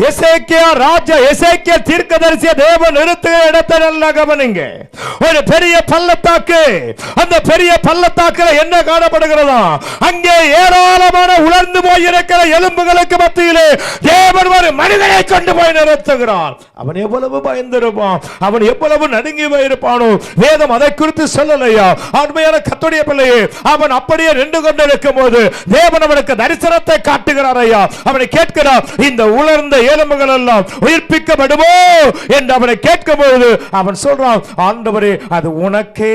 எசேக்கியா ராஜா எசேக்கியா தீர்க்கதரிசிய தேவன் நிறுத்துகிற இடத்தை நல்லா கவனிங்க. ஒரு பெரிய பள்ளத்தாக்கு. அந்த பெரிய பள்ளத்தாக்குல என்ன காணப்படுகிறதா? அங்கே ஏராளமான உலர்ந்து போயிருக்கிற எலும்புகளுக்கு மத்தியிலே தேவன் ஒரு மனிதனை கொண்டு போய் நிறுத்துகிறார். அவன் எவ்வளவு பயந்திருப்பான், அவன் எவ்வளவு நடுங்கி போயிருப்பானோ. வேதம் அதை குறித்து சொல்லலையா? அருமையான கர்த்தருடைய பிள்ளையே, அவன் அப்படியே நின்று கொண்டிருக்கும் போது தேவன் அவனுக்கு தரிசனத்தை காட்டுகிறார் ஐயா. அவனை கேட்கிறார், இந்த உலர்ந்த எலும்புகள் எல்லாம் உயிர்ப்பிக்கப்படுமோ என்று அவனை கேட்கும் போது அவன் சொல்றான், ஆண்டவரே அது உனக்கே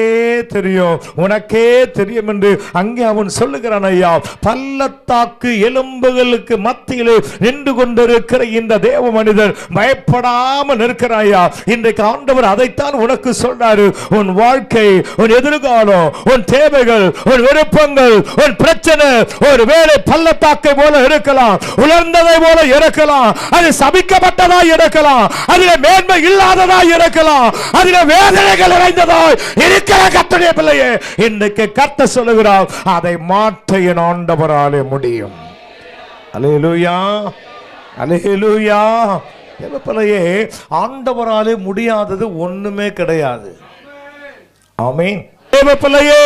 தெரியும், உனக்கே தெரியும் என்று அங்கே அவன் சொல்லுகிறான் ஐயா. பள்ளத்தாக்கு எலும்புகளுக்கு மத்தியிலே நின்று கொண்டிருக்கிற இந்த தேவ மனிதர் பயப்படாமல் இருக்கிறாயா. இன்றைக்கு ஆண்டவர் அதைத்தான் உனக்கு சொல்றாரு. உன் வாழ்க்கை, உன் எதிர்காலம், உன் தேவைகள், உன் விருப்பங்கள், உன் பிரச்சனை ஒருவேளை பள்ளத்தாக்கை போல இருக்கலாம், உலர்ந்ததை போல இருக்கலாம், அது சபிக்கப்பட்டதா இருக்கலாம், அதில் மேன்மை இல்லாததா இருக்கலாம், அதில் வேதனைகள் நிறைந்ததாய் இருக்கிற கர்த்தருடைய பிள்ளையே, இன்றைக்கு கர்த்தர் சொல்லுகிறார், அதை மாற்ற என் ஆண்டவராலே முடியும். அல்லேலூயா, அல்லேலூயா. பிள்ளையே, ஆண்டவராலே முடியாதது ஒண்ணுமே கிடையாது. ஆமென். பிள்ளையே,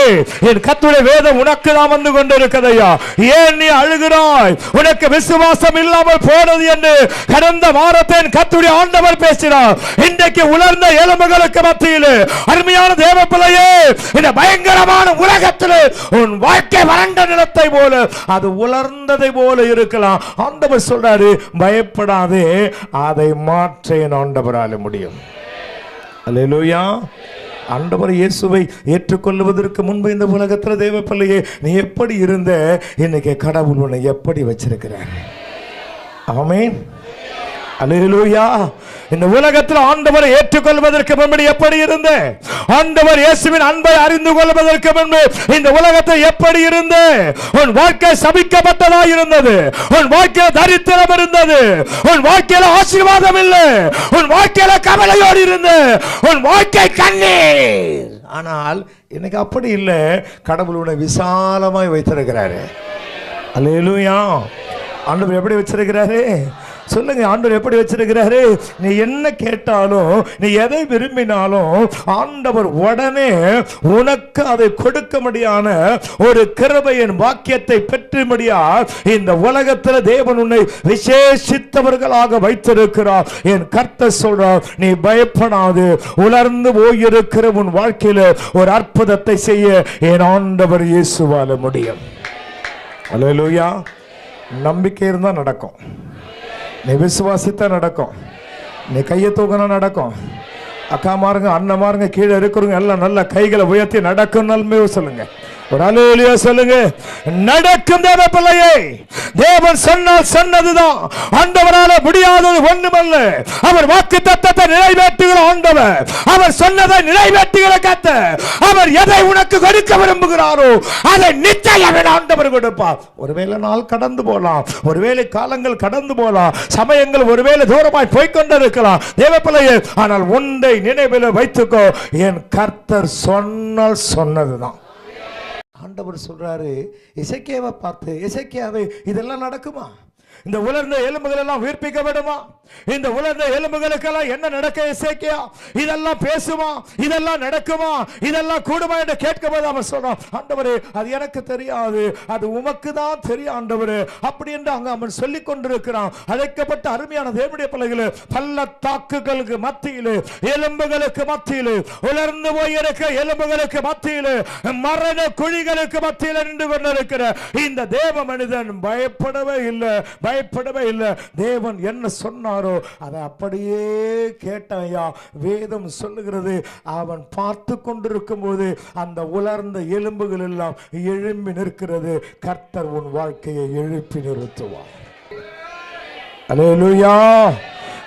என் கர்த்தருடைய வேதம் உனக்கு தான் வந்து கொண்டிருக்கிறதையா. ஏன் நீ அழுகிறாய்? உனக்கு விசுவாசம் இல்லாமல் போனது என்று கடந்த வாரத்தை கர்த்தருடைய ஆண்டவர் பேசினார். இன்றைக்கு உலர்ந்த எலும்புகளுக்கு மத்தியில் அருமையான தேவ பிள்ளையே, இந்த பயங்கரமான உலகத்தில் உன் வாழ்க்கை வறண்ட நிலத்தை போல, அது உலர்ந்ததை போல இருக்கலாம். ஆண்டவர் சொல்றாரு, பயப்படாதே, அதை மாற்ற என் ஆண்டவரால முடியும். அல்லேலூயா. ஆண்டவர் இயேசுவை ஏற்றுக்கொள்வதற்கு முன்பு இந்த உலகத்தில் தேவ பிள்ளையே, நீ எப்படி இருந்த, இன்னைக்கு கடவுள் உன்னை எப்படி வச்சிருக்கிறார். ஆமென். அல்லேலூயா. இந்த உலகத்தில் ஆண்டவரை ஏற்றுக்கொள்வதற்கு முன்பு எப்படி இருந்த, ஆண்டவர் இயேசுவின் அன்பை அறிந்து கொள்வதற்கு முன்பு இந்த உலகத்தில் எப்படி இருந்த, உன் வாழ்க்கை சபிக்கப்பட்டதா இருந்தது, உன் வாழ்க்கையில் தரித்திரம் இருந்தது, உன் வாழ்க்கையில் ஆசீர்வாதம் இல்லை, உன் வாழ்க்கையில கவலையோடு இருந்த, உன் வாழ்க்கை கண்ணீர். ஆனால் இன்னைக்கு அப்படி இல்லை. கடவுள் உன்னை விசாலமாய் வைத்திருக்கிறாரு. அல்லேலூயா. ஆண்டவர் எப்படி வச்சிருக்கிறாரு சொல்லுங்க? ஆண்டவர் எப்படி வச்சிருக்கிறாரு? நீ என்ன கேட்டாலும், நீ எதை விரும்பினாலும் ஆண்டவர் உடனே உனக்கு அதை கொடுக்கும்படியான ஒரு கிருபையின் வாக்கியத்தை பெற்றும்படியா இந்த உலகத்தில் தேவன் உன்னை விசேஷித்தவர்களாக வைத்திருக்கிறார். என் கர்த்தர் சொல்றார், நீ பயப்படாது, உலர்ந்து போயிருக்கிற உன் வாழ்க்கையில் ஒரு அற்புதத்தை செய்ய என் ஆண்டவர் இயேசுவால முடியும். அல்லேலூயா. நம்பிக்கை இருந்தா நடக்கும். நீ விசுவாசித்தா நடக்கும். நீ கையை தூக்கினா நடக்கும். அக்கா மாருங்க, அண்ணன் மாருங்க, கீழே இருக்கிறவங்க எல்லாம் நல்ல கைகளை உயர்த்தி நடக்கும் நன்மை சொல்லுங்க. ஒரு அல்லேலூயா சொல்லுங்க. நடக்கும் தேவ பிள்ளையே, தேவன் சொன்னால் சொன்னதுதான். ஆண்டவரால முடியாதது ஒண்ணுமல்ல. அவர் வாக்குத்தத்தத்தை நிறைவேற்றுகிற ஆண்டவர். அவர் சொன்னதை நிறைவேற்றுகிற கர்த்தர். அவர் எதை உனக்கு கொடுக்க விரும்புகிறாரோ அதை நிச்சயம் ஆண்டவர் கொடுப்பார். ஒருவேளை நாள் கடந்து போகலாம், ஒருவேளை காலங்கள் கடந்து போகலாம், சமயங்கள் ஒருவேளை தூரமாய் போய்கொண்டிருக்கலாம் தேவ பிள்ளையே, ஆனால் ஒன்றை நினைவில் வைத்துக்கோ, என் கர்த்தர் சொன்னால் சொன்னதுதான். ஆண்டவர் சொல்றாரு எசேக்கியாவை பார்த்து, எசேக்கியாவே இதெல்லாம் நடக்குமா? இந்த உலர்ந்த எலும்புகள் எல்லாம் உயிர்ப்பிக்கப்படுமா? இந்த உலர்ந்த எலும்புகளுக்கெல்லாம் என்ன நடக்க எசேக்கியா? இதெல்லாம் பேசுமா? இதெல்லாம் நடக்குமா? இதெல்லாம் கூடுமா என்று கேட்கும்போது அவன் சொல்றான், ஆண்டவரே அது எனக்கு தெரியாது, அது உமக்கு தான் தெரியும் ஆண்டவரே, அப்படி என்று அங்க அவன் சொல்லிக் கொண்டிருக்கிறான். அழைக்கப்பட்ட அருமையான தேவனுடைய பிள்ளைகளே, பள்ளத்தாக்குகளுக்கு மத்தியிலே, எலும்புகளுக்கு மத்தியிலே, உலர்ந்து போயிருக்க எலும்புகளுக்கு மத்தியிலே, மரண குழிகளுக்கு மத்தியில் நின்று கொண்டிருக்கிற இந்த தேவ மனிதன் பயப்படவே இல்லை, பயப்படவே இல்லை. தேவன் என்ன சொன்னாரோ அதை அப்படியே கேட்டாயா. வேதம் சொல்லுகிறது, அவன் பார்த்து கொண்டிருக்கும் போது அந்த உலர்ந்த எலும்புகள் எல்லாம் எழும்பி நிற்கிறது. கர்த்தர் உன் வாழ்க்கையை எழுப்பி நிறுத்துவார். அல்லேலூயா.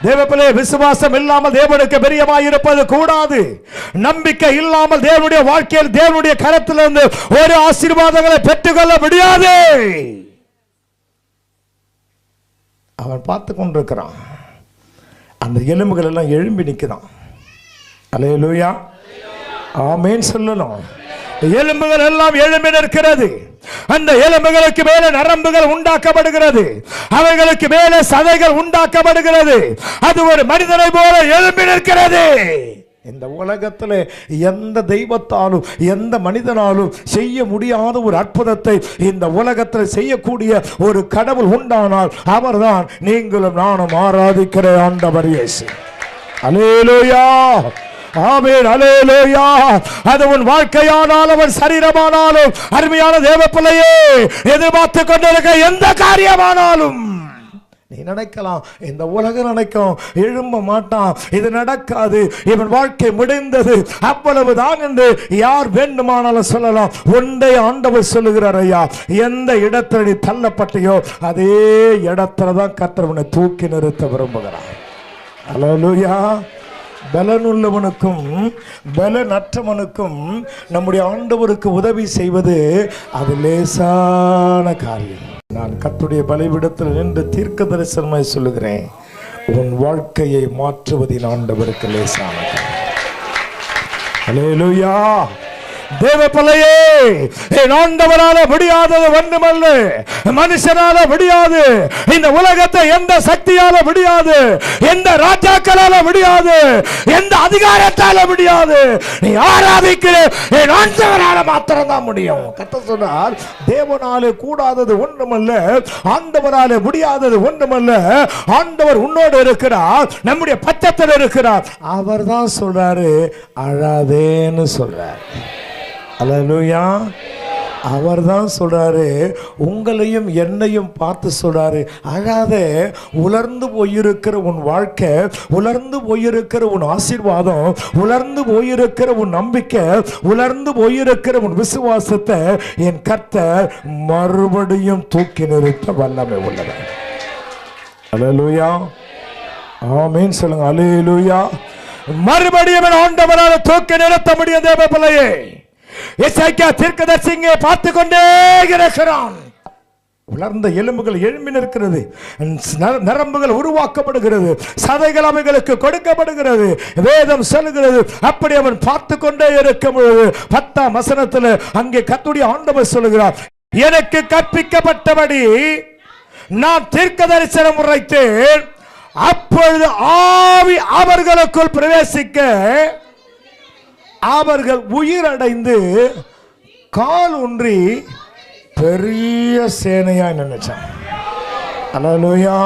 தேவப்பிள்ளை, விசுவாசம் இல்லாமல் தேவனுக்கு பிரியமாய் இருப்பது கூடாது. நம்பிக்கை இல்லாமல் தேவனுடைய வாழ்க்கையில் தேவனுடைய கரத்திலிருந்து ஒரு ஆசீர்வாதங்களை பெற்றுக்கொள்ள முடியாது. அவன் பார்த்து கொண்டிருக்கிறான், அந்த எலும்புகள் எல்லாம் எழும்பி நிற்கிறான். அல்லேலூயா. ஆமென் சொல்லணும். எலும்புகள் எல்லாம் எழும்பி நிற்கிறது. அந்த எலும்புகளுக்கு மேலே நரம்புகள் உண்டாக்கப்படுகிறது, அவைகளுக்கு மேலே சதைகள் உண்டாக்கப்படுகிறது. அது ஒரு மனிதனை போல எழும்பி நிற்கிறது. இந்த உலகத்தில் எந்த தெய்வத்தாலும் எந்த மனிதனாலும் செய்ய முடியாத ஒரு அற்புதத்தை இந்த உலகத்தில் செய்யக்கூடிய ஒரு கடவுள் உண்டானால் அவர்தான் நீங்களும் நானும் ஆராதிக்கிற ஆண்டவர் இயேசு. அல்லேலூயா, ஆமென், அல்லேலூயா. அது உன் வாழ்க்கையானாலும் அவன் சரீரமானாலும் அருமையான தேவ பிள்ளையே, எதிர்பார்த்து கொண்டிருக்க எந்த காரியமானாலும் நீ நினைக்கலாம், இந்த உலகம் நினைக்கும் எழும்ப மாட்டான், இது நடக்காது, இவன் வாழ்க்கை முடிந்தது, அவ்வளவுதான் என்று யார் வேண்டுமானாலும் சொல்லலாம். ஒன்றை ஆண்டவர் சொல்லுகிறார், ஐயா, எந்த இடத்துல நீ தள்ளப்பட்டியோ அதே இடத்துல தான் கர்த்தர் உன்னை தூக்கி நிறுத்த விரும்புகிறார். அல்லேலூயா. பலனுள்ளவனுக்கும் பலனற்றவனுக்கும் நம்முடைய ஆண்டவருக்கு உதவி செய்வது அது லேசான காரியம். நான் கர்த்தருடைய பலிபீடத்தில் நின்று தீர்க்க தரிசனமாய் சொல்லுகிறேன், உன் வாழ்க்கையை மாற்றுவதின் ஆண்டவருக்கு லேசான காரியம். அல்லேலூயா. தேவ பிள்ளையே, என் ஆண்டவரால முடியாதது ஒன்றுமல்ல, மனுஷனால முடியாது, இந்த உலகத்தை எந்த சக்தியால முடியாது, எந்த ராஜாக்களால முடியாது, எந்த அதிகாரத்தால முடியாது. நீ ஆராதிக்கிற என் ஆண்டவரால மாத்திரம்தான் முடியும். கர்த்தர் சொன்னார், தேவனாலே கூடாதது ஒன்றுமல்ல, ஆண்டவராலே முடியாதது ஒன்றுமல்ல. ஆண்டவர் உன்னோடு இருக்கிறார், நம்முடைய பக்கத்தில் இருக்கிறார். அவர் தான் சொல்றாரு, அழாதேன்னு சொல்றார். அல்லேலூயா. அவர் தான் சொல்றாரு, உங்களையும் என்னையும் பார்த்து சொல்றாரு, அழாதே, உலர்ந்து போயிருக்கிற உன் வாழ்க்கை, உலர்ந்து போயிருக்கிற உன் ஆசீர்வாதம், உலர்ந்து போயிருக்கிற உன் நம்பிக்கை, உலர்ந்து போயிருக்கிற உன் விசுவாசத்தை என் கர்த்தர் மறுபடியும் தூக்கி நிறுத்த வல்லமை உள்ளவர். அல்லேலூயா, ஆமென் சொல்லுங்க. அல்லேலூயா. மறுபடியும் ஆண்டவரால் தூக்கி நிறுத்த முடியும். தேவ பிள்ளையே, எசேக்கியா தீர்க்கதரிசியை பார்த்து கொண்டே இருக்கிறான். உலர்ந்த எலும்புகள் எழும்பி நிற்கிறது, நரம்புகள் உருவாக்கப்படுகிறது, சதைகள் அவைகளுக்கு கொடுக்கப்படுகிறது. வேதம் சொல்லுகிறது, அப்படி அவன் பார்த்து கொண்டே இருக்கும் பொழுது 10ஆம் வசனத்தில் அங்கே கர்த்தருடைய ஆண்டவர் சொல்லுகிறார், எனக்கு கற்பிக்கப்பட்டபடி நான் தீர்க்க தரிசனம் உரைத்தேன், அப்பொழுது ஆவி அவர்களுக்குள் பிரவேசிக்க அவர்கள் உயிரடைந்து கால் ஊன்றி பெரிய சேனையா நினைச்சான். அல்லேலூயா.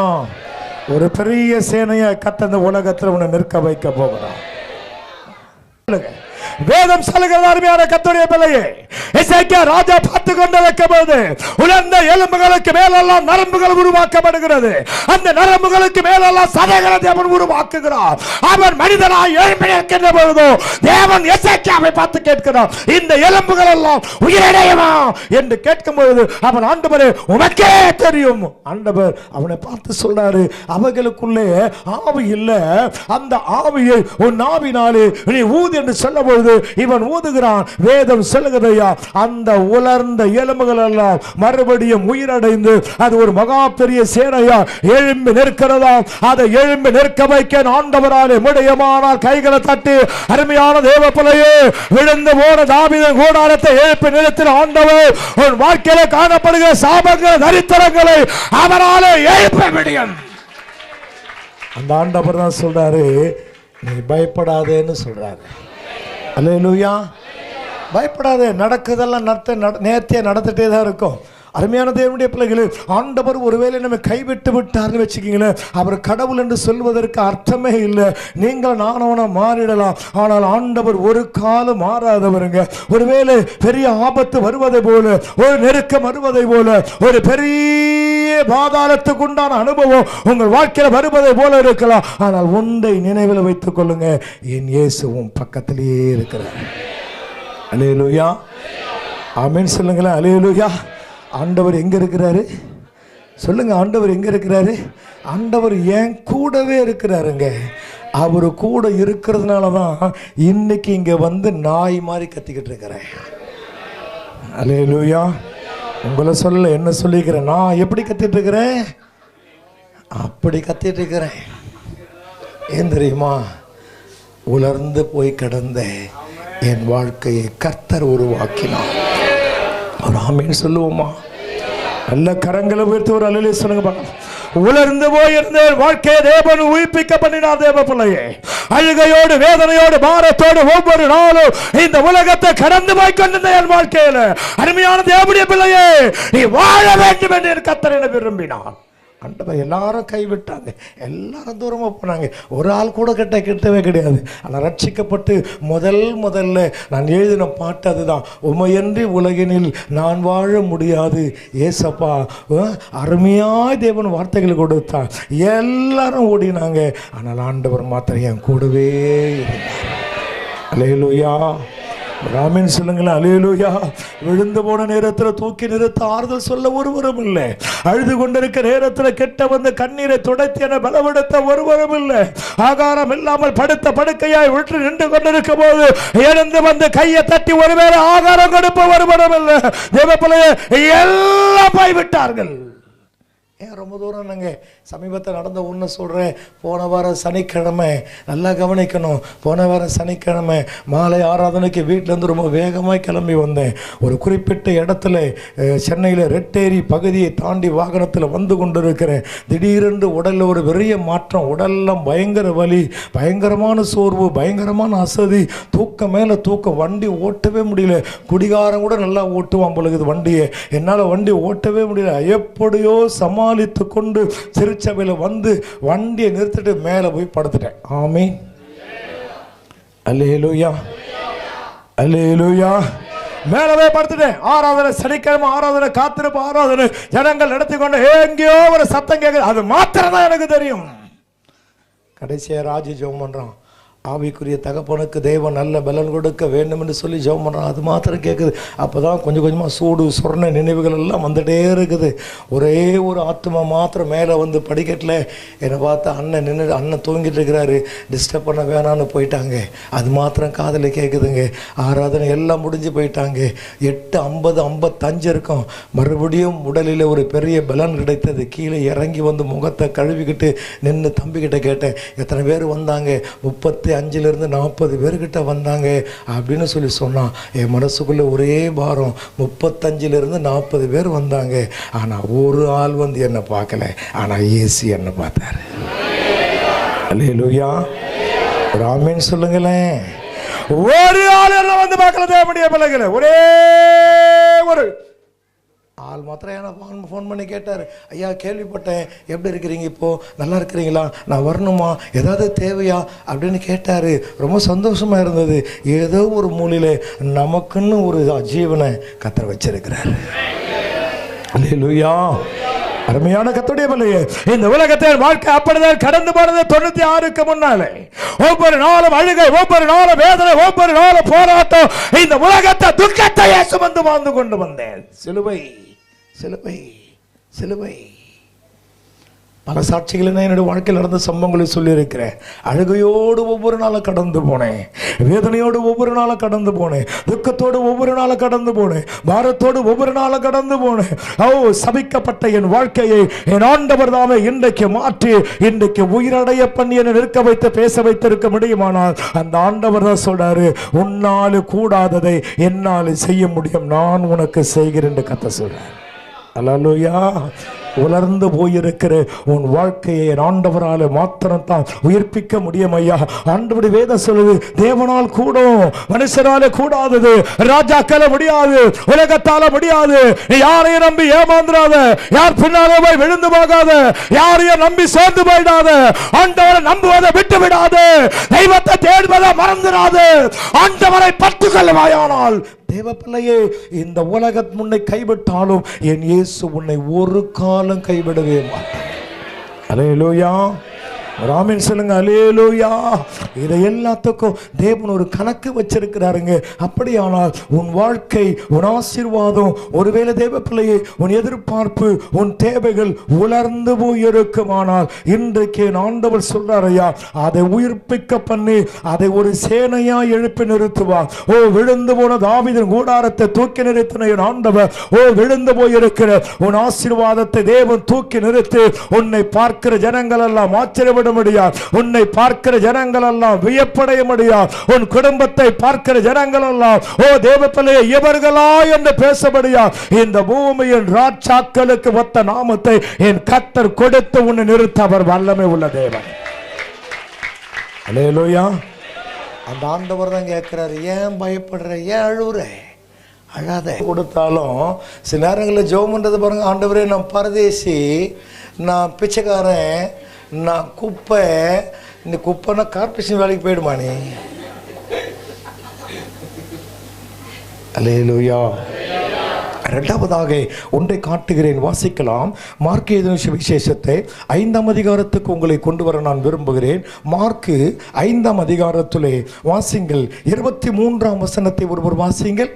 ஒரு பெரிய சேனையா கர்த்தர் இந்த உலகத்தில் உன்னை நிற்க வைக்க போகிறான். வேதம் சொல்லுகிறது, அருமையான கர்த்தருடைய பிள்ளையே, எசேக்கியா ராஜா பார்த்து கொண்டிருக்கும் போது உலர்ந்த எலும்புகளுக்கு மேலெல்லாம் நரம்புகள் உருவாக்கப்படுகிறது. அந்த நரம்புகளுக்கு மேலெல்லாம் சதைகளை தேவன் உருவாக்குகிறார். அவன் மனிதனாய் எழும்பி நிற்கின்ற பொழுதோ தேவன் எசேக்கியாவை பார்த்து கேட்கிறார், இந்த எலும்புகள் எல்லாம் உயிரடையுமா என்று கேட்கும் பொழுது அவன், ஆண்டவரே உமக்கே தெரியும். ஆண்டவர் அவனை பார்த்து சொல்றாரு, அவைகளுக்குள்ளே ஆவி இல்ல, அந்த ஆவியை உன் ஆவினாலே நீ ஊது என்று சொல்ல பொழுது இவன் ஊதுகிறான். வேதம் சொல்லுகிறதையா, அந்த உலர்ந்த எலும்புகள் எல்லாம் மறுபடியும் உயிரடைந்து அது ஒரு மகா பெரிய சேனையா எழும்பி நிற்கிறதா. அதை எழும்பி நிற்க வைக்க ஆண்டவராலே முடியுமானால் கைகளை தட்டி, அருமையான தேவ பிள்ளையே, விழுந்து போன தாவீதின் கூடாரத்தை எழுப்பி நிறுத்தின ஆண்டவர் உன் வாழ்க்கையில காணப்படுகிற சாபங்கள் தரித்திரங்களை அவராலே எழுப்ப முடியும். அந்த ஆண்டவர் தான் சொல்றாரு, நீ பயப்படாதேன்னு சொல்றாரு. அல்லேலூயா. பயப்படாதே, நடக்குதெல்லாம் நேர்த்தியா நடந்துட்டே தான் இருக்கும். அருமையான தேவனுடைய பிள்ளைகளே, ஆண்டவர் ஒருவேளை நம்ம கைவிட்டு விட்டார்னு வச்சுக்கீங்களேன், அவர் கடவுள் என்று சொல்வதற்கு அர்த்தமே இல்லை. நீங்கள் நானவனா மாறிடலாம், ஆனால் ஆண்டவர் ஒரு காலம் மாறாதவருங்க. ஒருவேளை பெரிய ஆபத்து வருவதை போல, ஒரு நெருக்கம் வருவதை போல, ஒரு பெரிய பாதாளத்துக்கு உண்டான அனுபவம் உங்கள் வாழ்க்கையில் வருவதை போல இருக்கலாம். ஆனால் ஒன்றை நினைவில் வைத்துக் கொள்ளுங்க, என் இயேசுவும் பக்கத்திலேயே இருக்கிறார். அல்லேலூயா. ஆமென் சொல்லுங்களேன். அல்லேலூயா. ஆண்டவர் எங்க இருக்கிறாரு சொல்லுங்க. ஆண்டவர் எங்க இருக்கிறாரு? ஆண்டவர் என் கூடவே இருக்கிறாருங்க. அவர் கூட இருக்கிறதுனால தான் இன்னைக்கு இங்க வந்து நாய் மாதிரி கத்திக்கிட்டு இருக்கிறேன். அல்லேலூயா. உங்களை சொல்ல என்ன சொல்லிக்கிறேன், நான் எப்படி கத்திட்டு இருக்கிறேன், அப்படி கத்திட்டு இருக்கிறேன். ஏன் தெரியுமா? உலர்ந்து போய் கிடந்த என் வாழ்க்கையை கர்த்தர் உருவாக்கினார். ஒரு ஆமீன் சொல்லுவோமா? நல்ல கரங்களை உயர்த்தி ஒரு அல்லேலூயா சொல்லுங்க பார்க்கலாம். உலர்ந்து போயிருந்த வாழ்க்கையை தேவன் உயிர்ப்பிக்க பண்ணினார். தேவ பிள்ளையே, அழுகையோடு வேதனையோடு பாரத்தோடு ஒவ்வொரு நாளும் இந்த உலகத்தை கடந்து போய் கொண்டிருந்த என் வாழ்க்கையில அருமையான தேவனுடைய பிள்ளையே, நீ வாழ வேண்டும் என்று கர்த்தர் என விரும்பினார். ஆண்டவர் எல்லாரும் கைவிட்டாங்க, எல்லாரும் தூரமாக போனாங்க, ஒரு ஆள் கூட கிட்டவே கிடையாது. ஆனால் ரட்சிக்கப்பட்டு முதல்ல நான் எழுதின பாட்டு அதுதான், உமையன்றி உலகினில் நான் வாழ முடியாது ஏசப்பா. அருமையாய் தேவன் வார்த்தைகள் கொடுத்தார், எல்லாரும் ஓடினாங்க. ஆனால் ஆண்டவர் மாத்திரம் என் கூடவே இருந்தார். அல்லேலூயா, ராமன் சொல்லுங்களேன். அல்லேலூயா. விழுந்து போன நேரத்தில் தூக்கி நிறுத்த ஆறுதல் சொல்ல ஒருவரும் இல்லை. அழுது கொண்டிருக்க நேரத்தில் கெட்ட வந்த கண்ணீரை துடைத்து என பலப்படுத்த ஒருவரும் இல்லை. ஆகாரம் இல்லாமல் படுத்த படுக்கையாய் விட்டு நின்று கொண்டிருக்கும் போது எழுந்து வந்து கையை தட்டி ஒருவேளை ஆகாரம் கொடுப்ப ஒருவரும் இல்லை. தேவப்பிள்ளையே, எல்லாம் போய்விட்டார்கள். ஏன் ரொம்ப தூரம் நாங்கள் சமீபத்தில் நடந்த ஒன்று சொல்கிறேன். போன வாரம் சனிக்கிழமை நல்லா கவனிக்கணும். போன வாரம் சனிக்கிழமை மாலை ஆராதனைக்கு வீட்டிலேருந்து ரொம்ப வேகமாக கிளம்பி வந்தேன். ஒரு குறிப்பிட்ட இடத்துல சென்னையில் ரெட்டேரி பகுதியை தாண்டி வாகனத்தில் வந்து கொண்டு இருக்கிறேன். திடீரென்று உடலில் ஒரு பெரிய மாற்றம். உடலெல்லாம் பயங்கர வலி, பயங்கரமான சோர்வு, பயங்கரமான அசதி, தூக்கம் மேலே தூக்கம். வண்டி ஓட்டவே முடியல. குடிகாரம் கூட நல்லா ஓட்டுவான் பொழுது வண்டியை. என்னால் வண்டி ஓட்டவே முடியல. எப்படியோ சமாளித்து கொண்டு திருச்சபையில் வந்து வண்டியை நிறுத்திட்டு மேலே போய் படுத்துட்டேன். ஆமென், அல்லேலூயா, அல்லேலூயா. மேலே போய் படுத்துட்டேன். ஆராதனை சனிக்கிழமை ஆராதனை, காத்திருப்பு ஆராதனை, ஜனங்கள் நடத்தி கொண்டு எங்கேயோ ஒரு சத்தம் கேட்குது. அது மாத்திரம் தான் எனக்கு தெரியும். கடைசியாக ராஜி ஜெபம் பண்ணுறான். ஆவிக்குரிய தகப்பனுக்கு தேவன் நல்ல பலன் கொடுக்க வேண்டும் என்று சொல்லி ஜெபம் பண்ணுறான். அது மாத்திரம் கேட்குது. அப்போ தான் கொஞ்சம் கொஞ்சமாக சூடு சொர்ண நினைவுகள் எல்லாம் வந்துகிட்டே இருக்குது. ஒரே ஒரு ஆத்மா மாத்திரம் மேலே வந்து படிக்கட்டில் என்னை பார்த்து அண்ணன் தூங்கிட்டு இருக்கிறாரு, டிஸ்டர்ப் பண்ண வேணான்னு போயிட்டாங்க. அது மாத்திரம் காதில் கேட்குதுங்க. ஆராதனை எல்லாம் முடிஞ்சு போயிட்டாங்க. 8:50-55 இருக்கும். மறுபடியும் உடலில் ஒரு பெரிய பலன் கிடைத்தது. கீழே இறங்கி வந்து முகத்தை கழுவிக்கிட்டு நின்று தம்பிக்கிட்ட கேட்டேன், எத்தனை பேர் வந்தாங்க? 35லேருந்து 40 பேர்கிட்ட வந்தாங்க அப்படின்னு சொல்லி சொன்னான். என் மனசுக்குள்ளே ஒரே பாரம். 35லேருந்து 40 பேர் வந்தாங்க. ஆனால் ஒரு ஆள் வந்து என்னை பார்க்கல, ஆனால் இயேசு என்னை பார்த்தாரு. அல்லேலூயா, ஆமென் சொல்லுங்களேன். ஒரு ஆள் என்ன வந்து பார்க்கல தேவனுடைய பிள்ளைகளை. ஒரே ஒரு ஆள் மாத்திரம் என்ன ஃபோன் பண்ணி கேட்டார், ஐயா கேள்விப்பட்டேன், எப்படி இருக்கிறீங்க, இப்போது நல்லா இருக்கிறீங்களா, நான் வரணுமா, ஏதாவது தேவையா அப்படின்னு கேட்டார். ரொம்ப சந்தோஷமாக இருந்தது. ஏதோ ஒரு மூலையில் நமக்குன்னு ஒரு ஜீவனை கர்த்தர் வச்சிருக்கிறார். அல்லேலூயா, அருமையான கர்த்தருடைய பிள்ளையே, இந்த உலகத்தில் வாழ்க்கை அப்படிதான் கடந்து போனது. 96க்கு முன்னாலே ஒவ்வொரு நாளும் அழுகை, ஒவ்வொரு நாளும் வேதனை, ஒவ்வொரு நாளும் போராட்டம். இந்த உலகத்தை துக்கத்தை சுமந்து வாழ்ந்து கொண்டு வந்தேன். சிலுவை சிலுவை சிலுவை. பல சாட்சிகளை நான் என்னுடைய வாழ்க்கையில் நடந்த சம்பவங்களை சொல்லியிருக்கிறேன். அழுகையோடு ஒவ்வொரு நாளும் கடந்து போனேன், வேதனையோடு ஒவ்வொரு நாளும் கடந்து போனேன், துக்கத்தோடு ஒவ்வொரு நாளும் கடந்து போனேன், பாரத்தோடு ஒவ்வொரு நாளும் கடந்து போனேன். சபிக்கப்பட்ட என் வாழ்க்கையை என் ஆண்டவர் தாமே இன்றைக்கு மாற்றி இன்றைக்கு உயிரடைய பண்ணி என்னை நிற்க வைத்து பேச வைத்திருக்க முடியுமானால் அந்த ஆண்டவர் தான் சொல்றாரு, உன்னால் கூடாததை என்னால் செய்ய முடியும், நான் உனக்கு செய்கிறேன் என்று கர்த்தர் சொல்றார். அல்லேலூயா. உலர்ந்து போயிருக்கிற உன் வாழ்க்கையை ஆண்டவரால் மாத்திரம் தான் உயிர்ப்பிக்க முடியும் ஐயா. ஆண்டவருடைய வேதம் சொல்லுது, தேவனால் கூடும், மனுஷரால கூடாதது, ராஜாக்கால முடியாது, உலகத்தால முடியாது. யாரையும் நம்பி ஏமாந்துடாத, யார் பின்னாலே போய் விழுந்து போகாத, யாரையும் நம்பி சேர்ந்து போயிடாத, ஆண்டவரை நம்புவதை விட்டு விடாது, தெய்வத்தை தேடுவதை மறந்துடாது, ஆண்டவரை பற்றுக்கொள்வாயானால் தேவ பிள்ளையே, இந்த உலகம் உன்னை கைவிட்டாலும் என் இயேசு உன்னை ஒரு காலம் கைவிடவே மாட்டார். அல்லேலூயா, ராமன் சொல்லுங்க. அல்லேலூயா. இதை எல்லாத்துக்கும் தேவன் ஒரு கணக்கு வச்சிருக்கிறாருங்க. அப்படியானால் உன் வாழ்க்கை, உன் ஆசீர்வாதம், ஒருவேளை தேவ பிள்ளையே உன் எதிர்பார்ப்பு, உன் தேவைகள் உலர்ந்து போயிருக்குமானால் இன்றைக்கு ஆண்டவர் சொல்றார் ஐயா, அதை உயிர்ப்பிக்க பண்ணி அதை ஒரு சேனையா எழுப்பி நிறுத்துவார். ஓ, விழுந்து போன தாவீதின் கூடாரத்தை தூக்கி நிறுத்தின என் ஆண்டவர், ஓ விழுந்து போயிருக்கிற உன் ஆசீர்வாதத்தை தேவன் தூக்கி நிறுத்தி உன்னை பார்க்கிற ஜனங்கள் எல்லாம் ஆச்சரியப்பட்டு விட முடியாது. உன்னை பார்க்கிற ஜனங்கள் எல்லாம் வியப்படைய முடியாது. உன் குடும்பத்தை பார்க்கிற ஜனங்கள் எல்லாம் ஓ தேவப்பிள்ளையே இவர்களா என்று பேசபடியா இந்த பூமியின் ராஜாக்களுக்கு ஒத்த நாமத்தை என் கர்த்தர் கொடுத்து உன்னை நிறுத்த அவர் வல்லமை உள்ள தேவன். அல்லேலூயா. அந்த ஆண்டவர் தான் கேட்கிறாரு, ஏன் பயப்படுற, ஏன் அழுவுற, அழாத. கொடுத்தாலும் சில நேரங்களில் ஜெபம் பண்றது பாருங்க, ஆண்டவரே நான் பரதேசி, நான் பிச்சைக்காரன், நான் குப்பை. இந்த குப்பைன்னா கார்பரேஷன் வேலைக்கு போயிடுமா நீ? அல்லேலூயா. இரண்டாவதாக ஒன்றை காட்டுகிறேன், வாசிக்கலாம். மார்க் எழுதின சுவிசேஷத்தை 5ஆம் அதிகாரத்துக்கு உங்களை கொண்டு வர நான் விரும்புகிறேன். மார்க்கு 5ஆம் அதிகாரத்திலே வாசிங்கள். 23ஆம் வசனத்தை ஒருவர் வாசிங்கள்.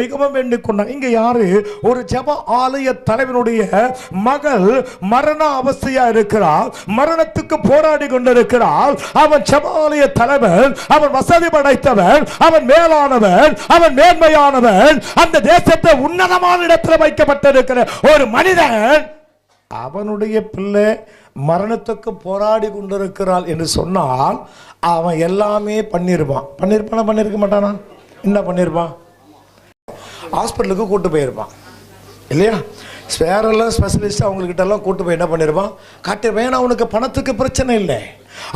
மிகவும் வேண்டிக் கொண்டார். இங்க யாரு? ஒரு ஜெப ஆலய தலைவனுடைய மகள் மரண அவஸ்தையா இருக்கிறார், மரணத்துக்கு போராடி கொண்டிருக்கிறார். அவன் ஜெப ஆலய தலைவன், அவன் வசதி படைத்தவன், அவன் மேலானவன், அவன் மேன்மையானவன், அந்த தேசத்தை உன்னதமான இடத்தில் வைக்கப்பட்டிருக்கிற ஒரு மனிதன். அவனுடைய பிள்ளை மரணத்துக்கு போராடி கொண்டிருக்கிறாள் என்று சொன்னால் அவன் எல்லாமே பண்ணிருப்பான். பண்ணிருக்க மாட்டானா? என்ன பண்ணிருப்பான்? ஹாஸ்பிட்டலுக்கு கூட்டு போயிருப்பான் இல்லையா? வேறெல்லாம் ஸ்பெஷலிஸ்ட் அவங்கக்கிட்ட எல்லாம் கூட்டு போய் என்ன பண்ணிருப்பான்? காட்டிருப்பான். ஏன்னா அவனுக்கு பணத்துக்கு பிரச்சனை இல்லை,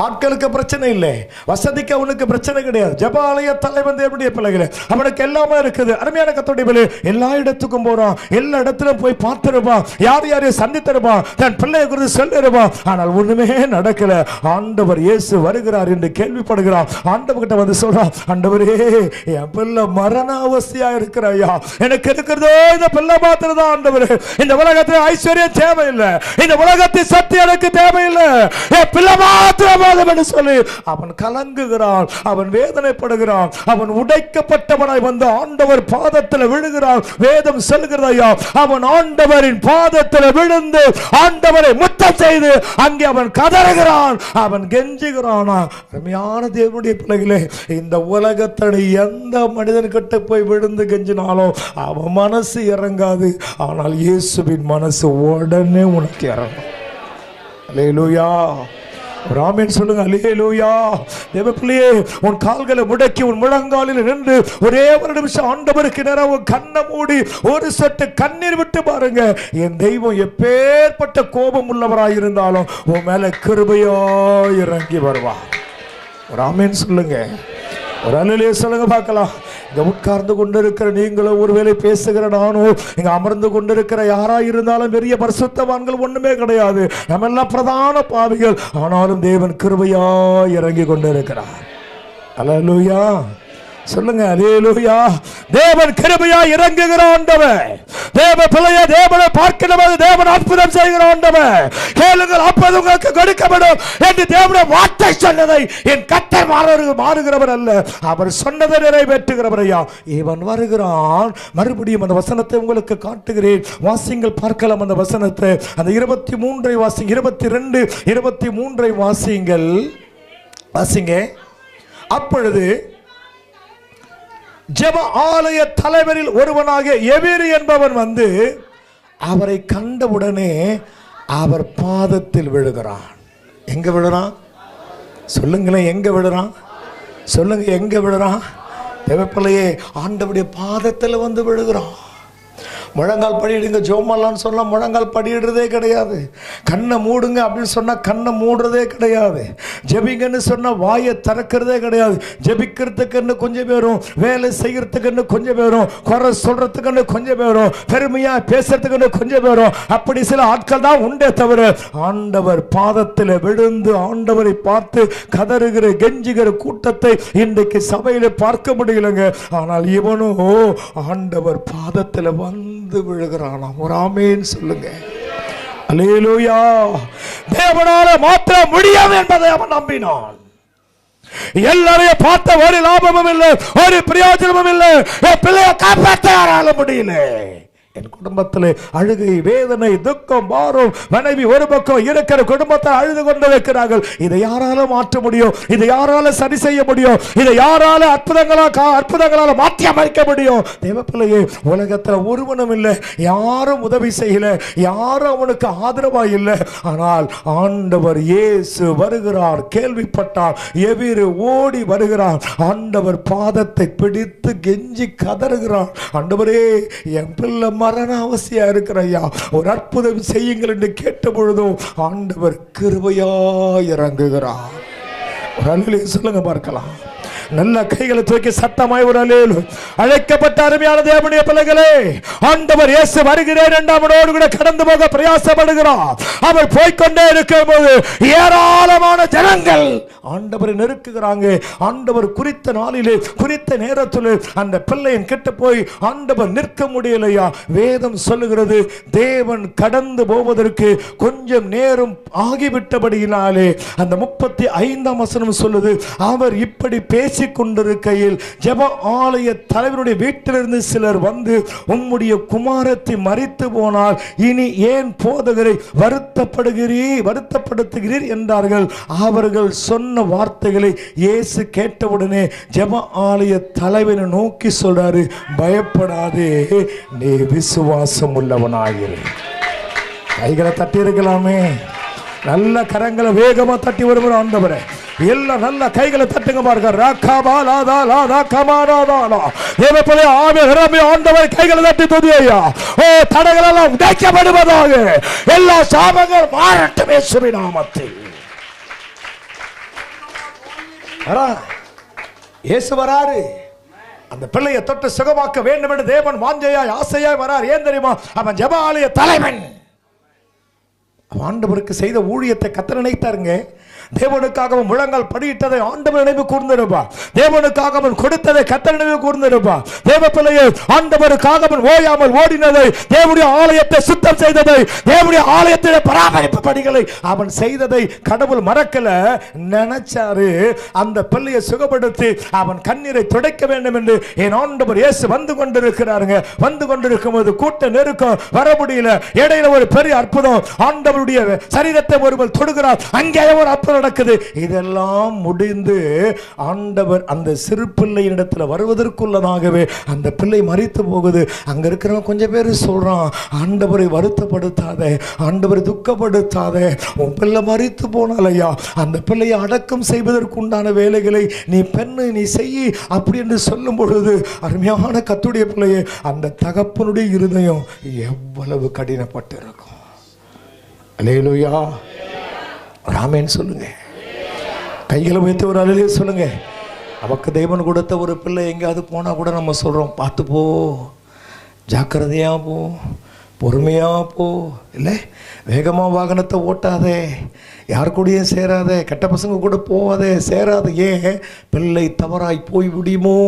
ஆட்களுக்கு பிரச்சனை இல்லை, வசதிக்கு அவனுக்கு பிரச்சனை கிடையாது. ஜெபாலய தலைவன் தேவனுடைய பிள்ளைகளே, அவனுக்கு எல்லாமே இருக்குது. அருமையான கர்த்தருடைய பிள்ளைகளே, எல்லா இடத்துக்கும் போறான், எல்லா இடத்திலும் போய் பார்த்திருப்பான், யார் யாரையும் சந்தித்திருப்பான், தன் பிள்ளையை குறித்து சொல்லிருப்பான். ஆனால் ஒண்ணுமே நடக்கல. ஆண்டவர் இயேசு வருகிறார் என்று கேள்விப்படுகிறான். ஆண்டவர் கிட்ட வந்து சொல்றான், ஆண்டவரே என் பிள்ளை மரண அவஸ்தையா இருக்கிறாயா, எனக்கு இருக்கிறதோ இந்த பிள்ளை மாத்திரம் தான் ஆண்டவரே. இந்த உலகத்தில் ஐஸ்வர்யம் தேவையில்லை, இந்த உலகத்தில் சக்தி எனக்கு தேவையில்லை, என் பிள்ளை மாத்திரம் சொல்லி அவன் கலங்குகிறான், அவன் வேதனைப்படுகிறான், அவன் உடைக்கப்பட்டவனாய் வந்து ஆண்டவர் பாதத்தில் விழுகிறான். வேதம் சொல்கிறதையா, அவன் ஆண்டவரின் பாதத்தில் விழுந்து ஆண்டவரை முத்தம் செய்து அங்கே அவன் கதறுகிறான், அவன் கெஞ்சுகிறானா. அருமையான தேவனுடைய பிள்ளைகளே, இந்த உலகத்தில் எந்த மனிதன் கிட்ட போய் விழுந்து கெஞ்சினாலும் அவன் மனசு இறங்காது. ஆனால் இயேசுவின் மனசு உடனே உனக்கு இறங்கும். அல்லேலூயா. ராமன் சொல்லுங்க. அல்லேலூயா. தேவப்பிள்ளையே, உன் கால்களை முடக்கி உன் முழங்காலில் நின்று ஒரே ஒரு நிமிஷம் ஆண்டவருக்கு நேரம் உன் கண்ணை மூடி ஒரு சொட்டு கண்ணீர் விட்டு பாருங்க. என் தெய்வம் எப்பேற்பட்ட கோபம் உள்ளவராயிருந்தாலும் உன் மேல கிருபையா இறங்கி வருவார். ராமன் சொல்லுங்க. ஒரு அல்லேலூயா சொல்லுங்க பார்க்கலாம். இங்க உட்கார்ந்து கொண்டிருக்கிற நீங்களும், ஒருவேளை பேசுகிற நானும், இங்க அமர்ந்து கொண்டிருக்கிற யாரா இருந்தாலும் பெரிய பரிசுத்தவான்கள் ஒண்ணுமே கிடையாது. நம்ம எல்லாம் பிரதான பாவிகள். ஆனாலும் தேவன் கிருபையா இறங்கி கொண்டிருக்கிறார். அல்லேலூயா சொல்லுங்க. அல்லேலூயா. தேவன் கிருபையா இறங்குகிற ஆண்டவர். தேவ பிள்ளையை தேவனை பார்க்கிறவர், தேவன் அற்புதம் செய்கிற ஆண்டவர். கேளுங்கள் அப்போது உங்களுக்கு கொடுக்கப்படும் என்று தேவனுடைய வார்த்தை சொன்னதை என் கர்த்தர் மாறுகிறவர் அல்ல, அவர் சொன்னதை நிறைவேற்றுகிறவர். ஐயா, இவன் வருகிறான். மறுபடியும் அந்த வசனத்தை உங்களுக்கு காட்டுகிறேன், வாசிங்கள் பார்க்கலாம். அந்த வசனத்தை, அந்த 23 வாசிங்க, 22 23 வாசிங்கள், வாசிங்க. அப்பொழுது ஜெப ஆலய தலைவரில் ஒருவனாக எவீரு என்பவன் வந்து அவரை கண்டவுடனே அவர் பாதத்தில் விழுகிறான். எங்க விழுறான் சொல்லுங்களேன்? எங்க விழுறான் சொல்லுங்க? எங்க விழுறான்? தேவப்பிள்ளையே, ஆண்டவருடைய பாதத்தில் வந்து விழுகிறான். முழங்கால் படியிடுங்க ஜோமல்லான்னு சொன்னால் முழங்கால் படியிடுறதே கிடையாது. கண்ணை மூடுங்க அப்படின்னு சொன்னால் கண்ணை மூடுறதே கிடையாது. ஜெபிங்கன்னு சொன்னால் வாயை திறக்கிறதே கிடையாது. ஜெபிக்கிறதுக்குன்னு கொஞ்சம் பேரும், வேலை செய்கிறதுக்குன்னு கொஞ்சம் பேரும், குறை சொல்கிறதுக்குன்னு கொஞ்சம் பேரும், பெருமையாக பேசுறதுக்குன்னு கொஞ்சம் பேரும், அப்படி சில ஆட்கள் தான் உண்டே தவிர ஆண்டவர் பாதத்தில் விழுந்து ஆண்டவரை பார்த்து கதறுகிற கெஞ்சுகிற கூட்டத்தை இன்றைக்கு சபையில் பார்க்க முடியலங்க. ஆனால் இவனும் ஆண்டவர் பாதத்தில் வந்து விழுகிறானாம். ஒரு ஆமென் சொல்லுங்க. அல்லேலூயா. தேவனால மாற்ற முடியும் என்பதை அவன் நம்பினான். எல்லாரையும் பார்த்த ஒரு லாபமும் இல்லை, ஒரு பிரயோஜனமும் இல்லை. பிள்ளைய காப்பாற்ற யாரால முடியல. என் குடும்பத்தில் அழுகை, வேதனை, துக்கம், பாரம், மனைவி ஒரு பக்கம் இருக்கிற குடும்பத்தை அழுது கொண்டிருக்கிறார்கள். இதை யாரால மாற்ற முடியும்? இதை யாரால சரி செய்ய முடியும்? இதை யாரால அற்புதங்களால மாற்றி அமைக்க முடியும்? தேவப்பிள்ளையே, உலகத்தில் ஒருவனும் இல்லை, யாரும் உதவி செய்யல, யாரும் அவனுக்கு ஆதரவா இல்லை. ஆனால் ஆண்டவர் இயேசு வருகிறார். கேள்விப்பட்டார், எவ்விரு ஓடி வருகிறார். ஆண்டவர் பாதத்தை பிடித்து கெஞ்சி கதறுகிறார், ஆண்டவரே என் பிள்ளை மரண அவசியா இருக்கிறையா, ஒரு அற்புதம் செய்யுங்கள் என்று கேட்ட பொழுதும் ஆண்டவர் கிருபையா இறங்குகிறார். ஒரு அல்லேலூயா சொல்லுங்க பார்க்கலாம். நல்ல கைகளை தூக்கி சத்தமாய் ஒரு அல்லேலூயா. அழைக்கப்பட்ட அருமையான தேவனுடைய பிள்ளைகளே, ஆண்டவர் இயேசு வருகிறேன் என்றாமோடு கூட கடந்து போக பிரயாசப்படுகிறார். அவர் போய்கொண்டே இருக்கும்போது ஏராளமான ஜனங்கள் ஆண்டவரை நெருக்குகிறாங்க. ஆண்டவர் குறித்த நாளிலே குறித்த நேரத்தில் அந்த பிள்ளையின் கிட்ட போய் ஆண்டவர் நிற்க முடியலையா. வேதம் சொல்லுகிறது, தேவன் கடந்து போவதற்கு கொஞ்சம் நேரம் ஆகிவிட்டபடியினாலே அந்த 35ஆம் வசனம் சொல்லுது, அவர் இப்படி பேசிக் கொண்டிருக்கையில் ஜெப ஆலய தலைவருடைய வீட்டிலிருந்து சிலர் வந்து, உம்முடைய குமாரத்தை மரித்து போனால் இனி ஏன் போதகரை வருத்தப்படுத்துகிறீர் என்றார்கள். அவர்கள் சொன்ன வார்த்தைகளை இயேசு கேட்டவுடனே ஜெப ஆலய தலைவனை நோக்கி சொல்றாரு, பயப்படாதே, நீ விசுவாசம் உள்ளவனாயிரு. கைகளை தட்டி இருக்கலாமே, நல்ல கரங்களை வேகமா தட்டி வருகிற ஆண்டவரே, எல்லாம் நல்ல கைகளை தட்டுங்க பாருங்க. ஆண்டவர் கைகளை தட்டி துதியா. ஓ, தடைகள் எல்லாம் உடைக்கப்படுவதாக, எல்லா சாபங்கள் மாறட்டும் இயேசுவின் நாமத்தில். இயேசு வராரு, அந்த பிள்ளையை தொட்டு சுகமாக்க வேண்டும் என்று தேவன் வாஞ்சையாய் ஆசையாய் வரார். ஏன் தெரியுமா? அவன் ஜெப ஆலய தலைவன். ஆண்டவருக்கு செய்த ஊழியத்தை கர்த்தர் நினைத்தாருங்க. தேவனுக்காக அவன் முழங்கால் படியிட்டதை ஆண்டவர் நினைவு கூர்ந்திருப்பார். தேவனுக்காக அவன் கொடுத்ததை கர்த்தர் நினைவு கூர்ந்திருப்பார். தேவ பிள்ளையை ஆண்டவருக்காக அவன் ஓயாமல் ஓடினதை, தேவனுடைய ஆலயத்தை சுத்தம் செய்ததை, தேவனுடைய ஆலயத்திலே பராமரிப்பு பணிகளை அவன் செய்ததை கடவுள் மறக்கல. நினைச்சாரு அந்த பிள்ளையை சுகப்படுத்தி அவன் கண்ணீரை துடைக்க வேண்டும் என்று என் ஆண்டவர் இயேசு வந்து கொண்டிருக்கிறாருங்க. வந்து கொண்டிருக்கும் போது கூட்ட நெருக்கம் வர முடியல. இடையில ஒரு பெரிய அற்புதம், ஆண்டவருடைய சரீரத்தை ஒருவர் தொடுகிறார். அங்கே ஒரு அற்புதம் நடக்குது. இதெல்லாம் முடிந்து ஆண்டவர் அந்த சிறு பிள்ளையிடத்தில் வருவதற்குள்ளதாகவே அந்த பிள்ளை மரித்து போகுது. அங்க இருக்கிறவங்க கொஞ்சம் பேர் சொல்றான், ஆண்டவரை வருத்தப்படுத்தாத, ஆண்டவரை துக்கப்படுத்தாத, உன் பிள்ளை மரித்து போனாலையா, அந்த பிள்ளையை அடக்கம் செய்வதற்கு உண்டான வேலைகளை நீ பெண்ணு நீ செய் அப்படி என்று சொல்லும் பொழுது, அருமையான கர்த்தருடைய பிள்ளையே, அந்த தகப்பனுடைய இருதயம் எவ்வளவு கடினப்பட்டு இருக்கும். அல்லேலூயா, ஆமென் சொல்லுங்க. கைகளை வைத்து ஒரு அல்லேலூயா சொல்லுங்க. நமக்கு தேவன் கொடுத்த ஒரு பிள்ளை எங்கேயாவது போனா கூட நம்ம சொல்றோம், பார்த்து போ, ஜாக்கிரதையா போ, பொறுமையா போ, இல்லை வேகமாக வாகனத்தை ஓட்டாதே, யார் கூடயும் சேராதே, கெட்ட பசங்க கூட போவாதே, சேராது. ஏன்? பிள்ளை தவறாய் போய் விடுமோ,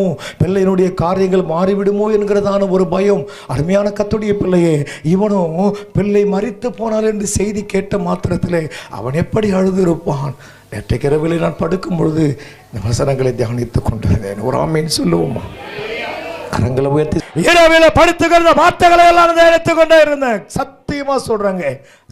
பிள்ளையினுடைய காரியங்கள் மாறிவிடுமோ என்கிறதான ஒரு பயம். அருமையான கர்த்தருடைய பிள்ளையே, இவனும் பிள்ளை மரித்து போனால் என்று செய்தி கேட்ட மாத்திரத்திலே அவன் எப்படி அழுது இருப்பான். நேற்றைக்கு இரவிலே நான் படுக்கும் பொழுது இந்த வசனங்களை தியானித்துக் கொண்டிருந்தேன். ஒரு ஆமீன் சொல்லுவோமா? கரங்களை உயர்த்தி இரவில படுத்துக்கிற வார்த்தைகளை எல்லாம் எடுத்துக் கொண்டே இருந்தேன். சத்தியமா சொல்றேங்க,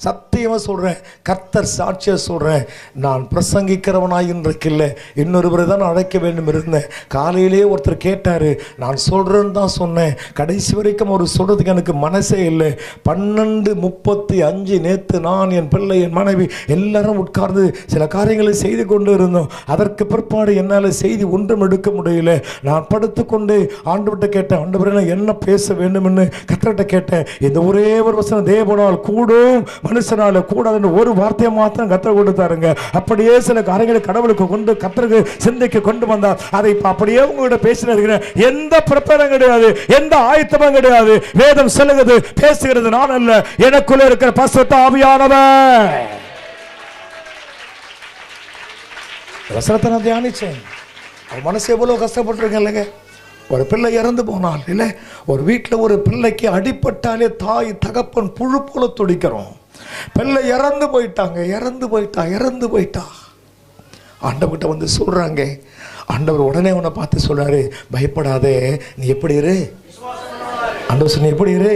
சத்தியமா சொல்றேன், கர்த்தர் சாட்சியா சொல்றேன், நான் பிரசங்கிக்கிறவனாய் இருக்கில்ல, இன்னொருவரை தான் அழைக்க வேண்டும் இருந்தேன். காலையிலேயே ஒருத்தர் கேட்டாரு, நான் சொல்றேன்னு தான் சொன்னேன், கடைசி வரைக்கும் ஒரு சொல்றதுக்கு எனக்கு மனசே இல்லை. 12:35 நேற்று நான் என் பிள்ளை என் மனைவி எல்லாரும் உட்கார்ந்து சில காரியங்களை செய்து கொண்டு இருந்தோம். அதற்கு பிற்பாடு என்னால் செய்தி ஒன்றும் எடுக்க முடியல. நான் படுத்துக்கொண்டு ஆண்டவர்கிட்ட கேட்டேன், ஆண்டவரே என்ன பேச வேண்டும் என்று கர்த்தர்கிட்ட கேட்டேன். இந்த ஒரே ஒரு வசனம், தேவனால் கூடும் மனுஷனால கூடாதுன்னு ஒரு வார்த்தையை மாத்திரம் கர்த்தர் கொடுத்தாருங்க. அப்படியே சில காரியங்களை கடவுளுக்கு கொண்டு கர்த்தருக்கு சிந்தைக்கு கொண்டு வந்தார். அதை அப்படியே உங்ககிட்ட பேசினேன். எந்த பிரபலம் கிடையாது, எந்த ஆயத்தமும் கிடையாது. வேதம் சொல்லுகிறது, பேசுகிறது நான் அல்ல, எனக்குள்ள இருக்கிற பரிசுத்த ஆவியானவர். வசனத்தை நான் தியானிச்சேன். அவன் மனசு எவ்வளவு கஷ்டப்பட்டிருக்கேன் இல்லைங்க. ஒரு பிள்ளை இறந்து போனால், இல்லை ஒரு வீட்டில் ஒரு பிள்ளைக்கு அடிப்பட்டாலே தாய் தகப்பன் புழு போல துடிக்கிறோம். பிள்ளை இறந்து போயிட்டா ஆண்டவர்கிட்ட வந்து சொல்றாங்க. ஆண்டவர் உடனே அவனை பார்த்து சொல்றாரு, பயப்படாதே, நீ எப்படி இரு. ஆண்டவர் சொன்ன எப்படி இரு,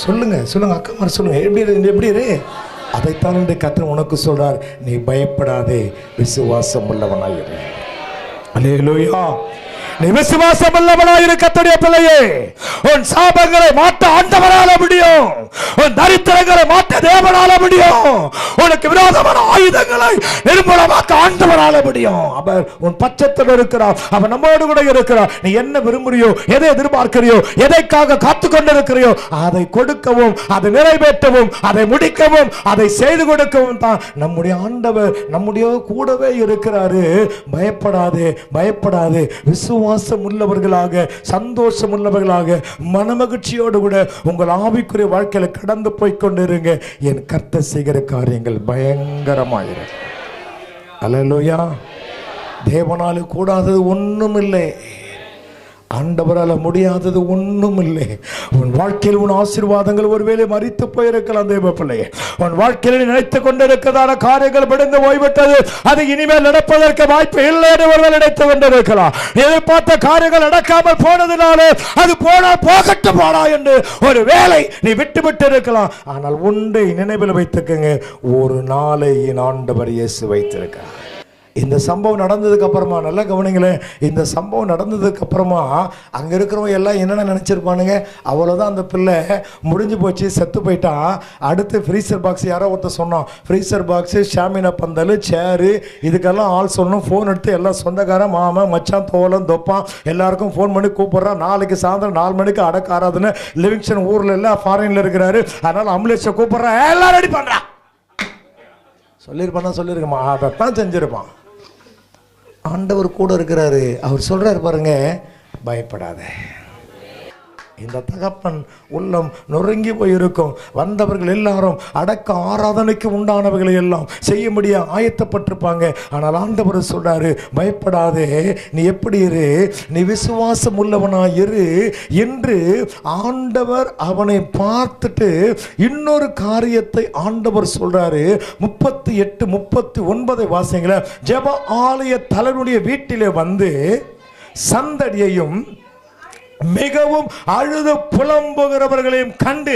சொல்லுங்க சொல்லுங்க அக்கா சொல்லுங்க, எப்படி இரு? அதைத்தான் என்று கர்த்தர் உனக்கு சொல்றார், நீ பயப்படாதே, விசுவாசம் உள்ளவனாயிரு. அல்லேலூயா. நீ விசுவாசம் உள்ளவனாயிரு கர்த்தருடைய பிள்ளையே. உன் சாபங்களை மாற்ற ஆண்டவரால முடியும். உன் தரித்திரங்களை மாற்ற தேவனால முடியும். உனக்கு விரோதமான ஆயுதங்களை நிர்மூலமாக்க ஆண்டவரால முடியும். அவர் உன் பட்சத்தில் இருக்கிறார். அவர் நம்மோடு கூட இருக்கிறார். நீ என்ன விரும்புறியோ, எதை எதிர்பார்க்கிறியோ, எதைக்காக காத்து கொண்டிருக்கிறியோ, அதை கொடுக்கவும், அதை நிறைவேற்றவும், அதை முடிக்கவும், அதை செய்து கொடுக்கவும் தான் நம்முடைய ஆண்டவர் நம்முடைய கூடவே இருக்கிறாரு. பயப்படாதே, பயப்படாதே. விசுவாசம் உள்ளவர்களாக, சந்தோஷம் உள்ளவர்களாக, மனமகிழ்ச்சியோடு கூட உங்கள் ஆவிக்குரிய வாழ்க்கையில கடந்து போய் கொண்டிருங்க. என் கர்த்தர் செய்கிற காரியங்கள் பயங்கரமாயிரும். அல்லேலூயா. தேவனால கூடாதது ஒண்ணும் இல்லை, ஆண்டவரால முடியாதது ஒண்ணும் இல்லை. உன் வாழ்க்கையில் உன் ஆசீர்வாதங்கள் ஒருவேளை மரித்து போயிருக்கலாம் தேவ பிள்ளையே. உன் வாழ்க்கையில் நினைத்துக் கொண்டிருக்கிறதான காரியங்கள் விடுந்து போய்விட்டது, அது இனிமேல் நடப்பதற்கு வாய்ப்பு இல்லை என்று ஒருவர் நினைத்துக் கொண்டிருக்கலாம். எதிர்பார்த்த காரியங்கள் நடக்காமல் போனதுனால அது போனா போகட்டும் போனா என்று ஒரு வேலை நீ விட்டு இருக்கலாம். ஆனால் ஒன்றை நினைவில் வைத்துக்கங்க, ஒரு நாளை என் ஆண்டவர் இயேசு வைத்திருக்கிறார். இந்த சம்பவம் நடந்ததுக்கு அப்புறமா, நல்லா கவனிங்களேன், இந்த சம்பவம் நடந்ததுக்கு அப்புறமா அங்க இருக்கிறவங்க எல்லாம் என்னென்ன நினைச்சிருப்பானுங்க, அவ்வளவுதான், அந்த பிள்ளை முடிஞ்சு போச்சு, செத்து போயிட்டான். அடுத்து ஃப்ரீசர் பாக்ஸ் யாரோ ஒருத்தர் சொன்னான், ஃப்ரீசர் பாக்ஸ், ஷாமினா பந்தல், சேரு, இதுக்கெல்லாம் ஆள் சொல்லணும். ஃபோன் எடுத்து எல்லாம் சொந்தக்காரன், மாமன், மச்சான், தோலம், தொப்பான் எல்லாருக்கும் ஃபோன் பண்ணி கூப்பிடுறான். நாளைக்கு சாயந்தரம் 4 மணிக்கு அடக்க ஆராதனை. லிவிங்ஸ்டன் ஊர்ல எல்லாம் ஃபாரின்ல இருக்கிறாரு, அதனால அம்புலேஷை கூப்பிடுறான், எல்லாம் ரெடி பண்றான். சொல்லியிருப்பான், அதைத்தான் செஞ்சிருப்பான். ஆண்டவர் கூட இருக்கிறாரு. அவர் சொல்றாரு பாருங்க, பயப்படாத. இந்த தகப்பன் உள்ளம் நொறுங்கி போயிருக்கும். வந்தவர்கள் எல்லாரும் அடக்க ஆராதனைக்கு உண்டானவர்களை எல்லாம் செய்ய முடிய ஆயத்தப்பட்டிருப்பாங்க. ஆனால் ஆண்டவர் சொல்றாரு, பயப்படாதே, நீ எப்படி இரு, நீ விசுவாசம் உள்ளவனாய் இரு என்று ஆண்டவர் அவனை பார்த்துட்டு இன்னொரு காரியத்தை ஆண்டவர் சொல்றாரு. 38, 39 வாசிங்கள. ஜெப ஆலய தலைவனுடைய வீட்டிலே வந்து சந்தடியையும் மிகவும் அழுது புலம்புகிறவர்களையும் கண்டு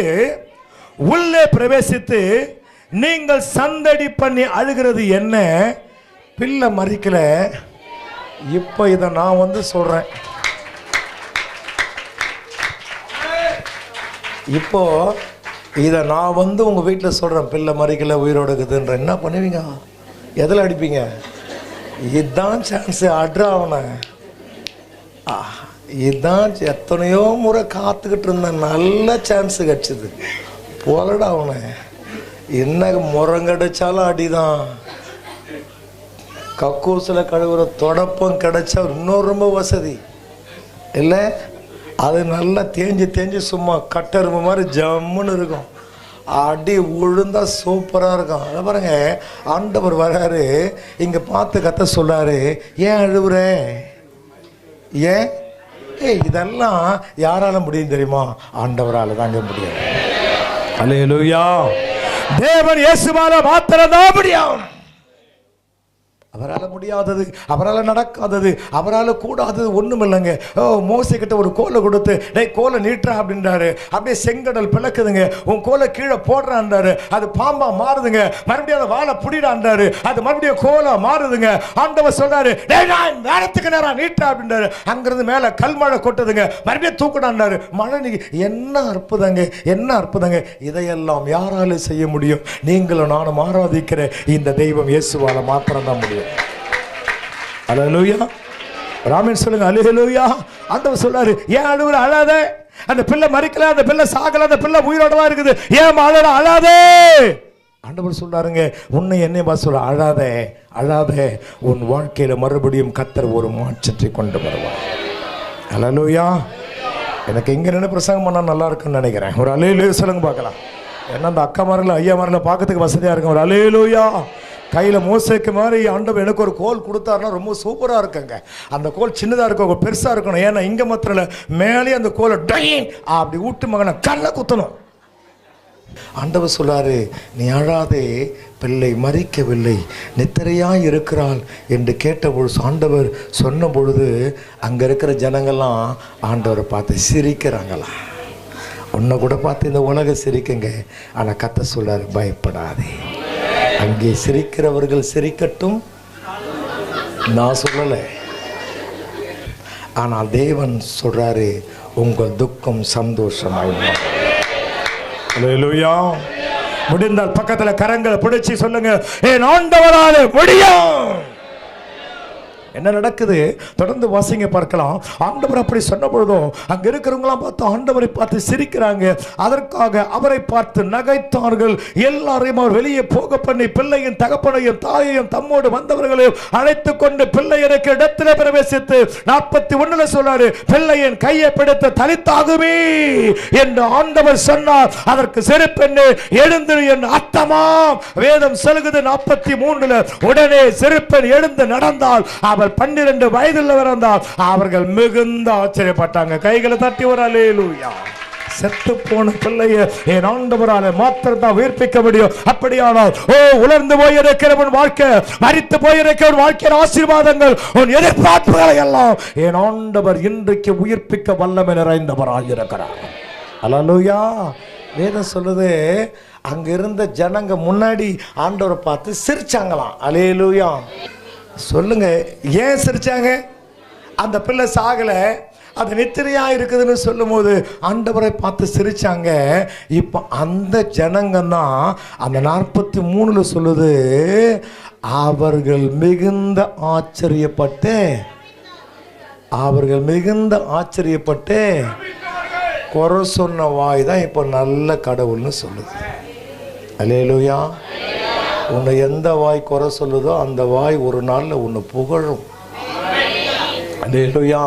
உள்ளே பிரவேசித்து, நீங்கள் சந்தடி பண்ணி அழுகிறது என்ன? பிள்ளை மறிக்கல. இப்போ இதை நான் வந்து சொல்றேன். இப்போ இதை நான் வந்து உங்க வீட்டில் சொல்றேன், பிள்ளை மறிக்கல, உயிரோடு இருக்குதுன்ற. என்ன பண்ணுவீங்க? எதில் அடிப்பீங்க? இதுதான் சான்ஸ். அட்ரா அவனை, இதுதான் எத்தனையோ முறை காத்துக்கிட்டு இருந்தேன், நல்ல சான்ஸ் கிடைச்சது, போலடா அவனை. என்ன முறம் கிடைச்சாலும் அடிதான். கக்கூசில் கழுவுற தொடப்பம் கிடைச்சா இன்னும் ரொம்ப வசதி இல்லை? அது நல்லா தேஞ்சு சும்மா கட்டெருமை மாதிரி ஜம்முன்னு இருக்கும். அடி உழுந்தா சூப்பராக இருக்கும். அதை பாருங்க, ஆண்டவர் வராரு, இங்கே பார்த்து கத்த சொல்றாரு, ஏன் அழுவுற? ஏன்? இதெல்லாம் யாரால முடியும் தெரியுமா? ஆண்டவரால தாங்க முடியும். அல்லேலூயா. தேவன் இயேசுவால மாத்திரம் தான் முடியும். அவரால் முடியாதது, அவரால் நடக்காதது, அவரால் கூடாதது ஒன்றும் இல்லைங்க. மோசே கிட்ட ஒரு கோலை கொடுத்து, டேய் கோலை நீட்டுறா அப்படின்றாரு. அப்படியே செங்கடல் பிளக்குதுங்க. உன் கோலை கீழே போடுறான்றாரு, அது பாம்பா மாறுதுங்க. மறுபடியும் அதை வாழை புடிடான்றாரு, அது மறுபடியும் கோலா மாறுதுங்க. ஆண்டவர் சொல்றாரு, டேய் நான் நேரத்துக்கு நேரம் நீட்டுறா அப்படின்றாரு. அங்கிருந்து மேலே கல்மழை கொட்டுதுங்க, மறுபடியும் தூக்கிடான்றாரு. மழை நீ என்ன அற்புதங்க, என்ன அற்புதங்க. இதையெல்லாம் யாரால செய்ய முடியும்? நீங்களும் நானும் ஆராதிக்கிற இந்த தெய்வம் இயேசுவால மாத்திரம் தான் முடியும். அல்லேலூயா. ராமன் சொல்லுங்க, அல்லேலூயா. ஆண்டவர் சொல்றாரு, ஏன் அழுவுற? அழாத. அந்த பிள்ளை மறிக்கல, அந்த பிள்ளை சாகல, அந்த பிள்ளை உயிரோட தான் இருக்குது. ஏன் அழற? அழாதே. ஆண்டவர் சொல்றாருங்க, உன்னை என்னை பார்த்து சொல்ற, அழாதே, அழாதே. உன் வாழ்க்கையில மறுபடியும் கர்த்தர் ஒரு மாற்றத்தை கொண்டு வருவார். அல்லேலூயா. எனக்கு எங்க நின்று பிரசங்கம் பண்ணா நல்லா இருக்குன்னு நினைக்கிறேன். ஒரு அல்லேலூயா சொல்லுங்க பார்க்கலாம். ஏன்னா அந்த அக்கா மாரில் ஐயா மாரில் பார்க்கறதுக்கு வசதியா இருக்கும். ஒரு அல்லேலூயா. கையில் மோசேக்கு மாதிரி ஆண்டவர் எனக்கு ஒரு கோல் கொடுத்தாருன்னா ரொம்ப சூப்பராக இருக்குங்க. அந்த கோல் சின்னதாக இருக்கும், பெருசாக இருக்கணும். ஏன்னா இங்கே மாத்திரம் மேலே அந்த கோலை டைன் அப்படி ஊட்டு மகனை கண்ணை குத்தணும். ஆண்டவர் சொல்லாரு, நீ அழாதே, பிள்ளை மறிக்கவில்லை, நித்திரையாய் இருக்கிறாள் என்று கேட்ட பொழுது, ஆண்டவர் சொன்ன பொழுது அங்கே இருக்கிற ஜனங்கள்லாம் ஆண்டவரை பார்த்து சிரிக்கிறாங்களாம். உன்னை கூட பார்த்து இந்த உலகம் சிரிக்குங்க, ஆனால் கர்த்தர் சொல்றாரு பயப்படாதே. அங்கே சிரிக்கிறவர்கள் சிரிக்கட்டும், நான் சொல்லலை. ஆனால் தேவன் சொல்றாரு உங்கள் துக்கம் சந்தோஷமாயிடும். அல்லேலூயா. முடிந்தால் பக்கத்துல கரங்களை பிடிச்சி சொல்லுங்க, என் ஆண்டவராலே முடியும். என்ன நடக்குது தொடர்ந்து வாசிங்க பார்க்கலாம். ஆண்டவர் அப்படி சொன்ன பொழுதும் அங்க இருக்கிறவங்களாம் பார்த்து ஆண்டவரை பார்த்து சிரிக்கிறாங்க. அதற்காக அவரை பார்த்து நகைத்தார்கள். எல்லாரையும் அவர் வெளியே போக பண்ணி பிள்ளையின் தகப்பனையும் தாயையும் தம்மோடு வந்தவர்களையும் அழைத்து கொண்டு பிள்ளையனுக்கு இடத்திலே பிரவேசித்து 41 சொல்றாரு, பிள்ளையின் கையை பிடித்து தலித்தாகுமே என்று ஆண்டவர் சொன்னார். அதற்கு சிறு பெண்ணு எழுந்து என் அத்தமா வேதம் சொல்லுகிறது 43 உடனே சிறு பெண் எழுந்து நடந்தால் அவர் 12 வயதுள்ளவர் இருந்தால் அவர்கள் மிகுந்த ஆச்சரியப்பட்டாங்க. கைகளை தட்டி ஒரு அல்லேலூயா. செத்து போன பிள்ளைய என் ஆண்டவராலே மாத்திரம் தான் உயிர்ப்பிக்க முடியும். அப்படியானால் உலர்ந்து போயிருக்கிறவன் வாழ்க்கை, மரித்து போயிருக்கிறவன் வாழ்க்கையின் ஆசீர்வாதங்கள், உன் எதிர்பார்ப்புகளை எல்லாம் என் ஆண்டவர் இன்றைக்கு உயிர்ப்பிக்க வல்லமை நிறைந்தவராக இருக்கிறார். அல்லேலூயா. வேதம் சொல்லுது, அங்க இருந்த ஜனங்க முன்னாடி ஆண்டவரை பார்த்து சிரிச்சாங்களாம். அல்லேலூயா. சொல்லுங்க, ஏன் சிரிச்சாங்க? அந்த பிள்ளை சாகல, அது நித்திரையா இருக்குதுன்னு சொல்லும் போது ஆண்டவரை பார்த்து சிரிச்சாங்க. இப்போ அந்த ஜனங்க தான் அந்த 43 சொல்லுது, அவர்கள் மிகுந்த ஆச்சரியப்பட்டு குறை சொன்ன வாய் தான் இப்போ நல்ல கடவுள்னு சொல்லுது. அல்லேலூயா. உன்னை எந்த வாய் குறை சொல்லுதோ அந்த வாய் ஒரு நாளில் உன்னை புகழும். அல்லேலூயா.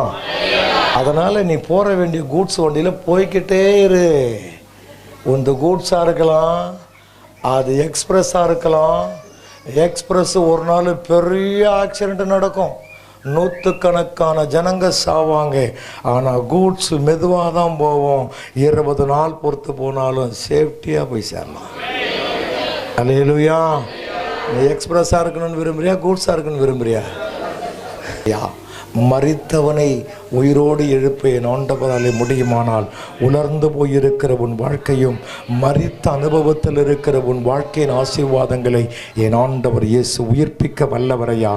அதனால் நீ போற வேண்டிய கூட்ஸ் வண்டியில் போய்கிட்டே இரு. உந்த கூட்ஸாக இருக்கலாம், அது எக்ஸ்பிரஸாக இருக்கலாம். எக்ஸ்பிரஸ் ஒரு நாள் பெரிய ஆக்சிடென்ட் நடக்கும், 100கணக்கான ஜனங்க சாவாங்க. ஆனால் கூட்ஸ் மெதுவாக தான் போவோம். 20 நாள் பொறுத்து போனாலும் சேஃப்டியாக போய் சேரலாம். அல்லேலூயா. நீ எக்ஸ்பிரஸாக இருக்கணும்னு விரும்புறியா, கூட்ஸாக இருக்கணும்னு விரும்புறியா? மரித்தவனை உயிரோடு எழுப்ப என் ஆண்டவராலே முடியுமானால் உலர்ந்து போயிருக்கிற உன் வாழ்க்கையும் மரித்த அனுபவத்தில் இருக்கிற உன் வாழ்க்கையின் ஆசீர்வாதங்களை என் ஆண்டவர் இயேசு உயிர்ப்பிக்க வல்லவரையா.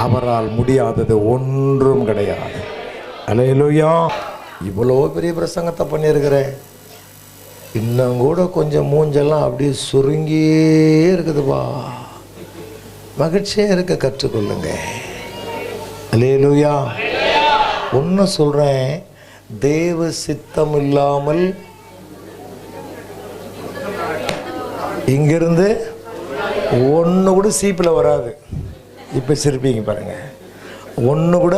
அவரால் முடியாதது ஒன்றும் கிடையாது. அல்லேலூயா. இவ்வளோ பெரிய பிரசங்கத்தை பண்ணியிருக்கிறேன், இன்னும் கூட கொஞ்சம் மூஞ்செல்லாம் அப்படியே சுருங்கியே இருக்குதுப்பா. மகிழ்ச்சியாக இருக்க கற்றுக்கொள்ளுங்க. அல்லேலூயா. ஒன்று சொல்கிறேன், தேவ சித்தம் இல்லாமல் இங்கிருந்து ஒன்று கூட சீப்பில் வராது. இப்போ சிரிப்பீங்க பாருங்க, ஒன்று கூட.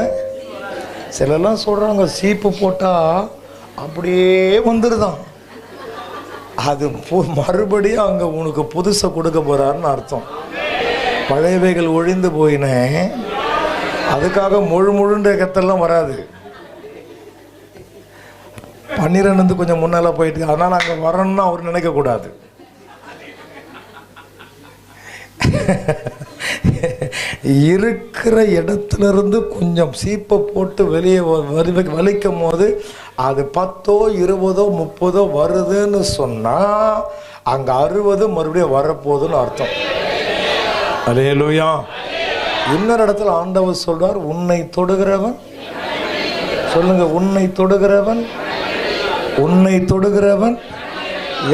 சிலர்லாம் சொல்கிறாங்க சீப்பு போட்டால் அப்படியே வந்துடுதான். அது மறுபடியும் அங்கே உனக்கு புதுசை கொடுக்க போகிறாருன்னு அர்த்தம். பழையவைகள் ஒழிந்து போயினேன், அதுக்காக முழுன்ற கத்தெல்லாம் வராது. 12 கொஞ்சம் முன்னால் போயிட்டு, அதனால் அங்கே வரணும்னு அவர் நினைக்கக்கூடாது. இருக்கிற இடத்துல இருந்து கொஞ்சம் சீப்பை போட்டு வெளியே வலிக்கும் போது அது 10, 20, 30 வருதுன்னு சொன்னால் அங்கே 60 மறுபடியும் வரப்போகுதுன்னு அர்த்தம். அல்லேலூயா. இன்னொரு இடத்துல ஆண்டவர் சொல்றார், உன்னை தொடுகிறவன், சொல்லுங்க, உன்னை தொடுகிறவன்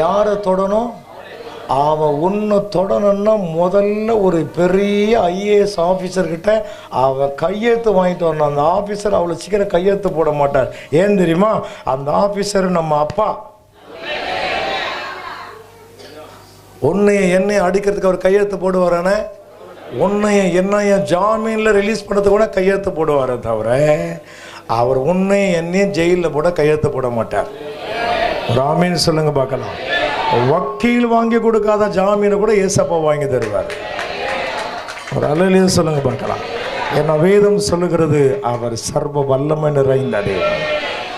யாரை தொடணும்? அவன் உன்னை தொடணும்னா முதல்ல ஒரு பெரிய IAS ஆஃபீஸர்கிட்ட அவன் கையெழுத்து வாங்கிட்டு வரணும். அந்த ஆஃபீஸர் அவ்வளோ சீக்கிரம் கையெழுத்து போட மாட்டார். ஏன் தெரியுமா? அந்த ஆஃபீஸர் நம்ம அப்பா. உன்னைய என்னைய அடிக்கிறதுக்கு அவர் கையெழுத்து போடுவாரானே, உன்னைய என்னைய ஜாமீனில் ரிலீஸ் பண்ணுறதுக்கு கூட கையெழுத்து போடுவாரே தவிர அவர் உன்னைய என்னையும் ஜெயிலில் போட கையெழுத்து போட மாட்டார். ராமீன் சொல்லுங்க பார்க்கலாம். வக்கீல் வாங்கி கொடுக்காத ஜாமீனை கூட ஏசப்பா வாங்கி தருவார். ஒரு அல்லேலூயா சொல்லுங்க பார்க்கலாம். என்ன வேதம் சொல்லுகிறது, அவர் சர்வ வல்லமை நிறைந்த தேவன்.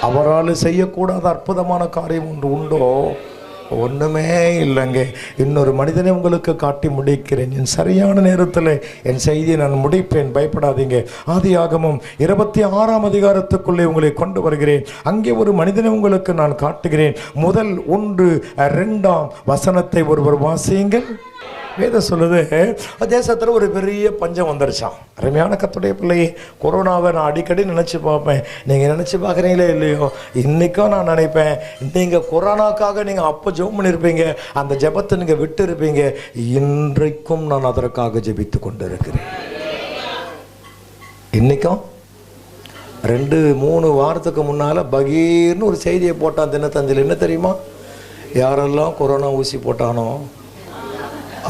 அவரால் செய்யக்கூடாத அற்புதமான காரியம் ஒன்று உண்டோ? ஒன்றுமே இல்லைங்க. இன்னொரு மனிதனை உங்களுக்கு காட்டி முடிக்கிறேன். என் சரியான நேரத்தில் என் செய்தியை நான் முடிப்பேன், பயப்படாதீங்க. ஆதியாகமம் 26ஆம் அதிகாரத்துக்குள்ளே உங்களை கொண்டு வருகிறேன். அங்கே ஒரு மனிதனை உங்களுக்கு நான் காட்டுகிறேன். முதல் 1-2 வசனத்தை ஒருவர் வாசியுங்கள். வேதம் சொல்லுது, தேசத்தில் ஒரு பெரிய பஞ்சம் வந்துருச்சான். அருமையான கர்த்தருடைய பிள்ளையே, கொரோனாவை நான் அடிக்கடி நினச்சி பார்ப்பேன். நீங்கள் நினச்சி பார்க்குறீங்களே இல்லையோ, இன்றைக்கும் நான் நினைப்பேன், நீங்கள் கொரோனாக்காக நீங்கள் அப்போ ஜெபம் பண்ணியிருப்பீங்க, அந்த ஜெபத்தை நீங்கள் விட்டு இருப்பீங்க. இன்றைக்கும் நான் அதற்காக ஜெபித்து கொண்டு இருக்கிறேன். இன்றைக்கும் 2-3 வாரத்துக்கு முன்னால் பகீர்னு ஒரு செய்தியை போட்டான் தினத்தந்தில். என்ன தெரியுமா? யாரெல்லாம் கொரோனா ஊசி போட்டானோ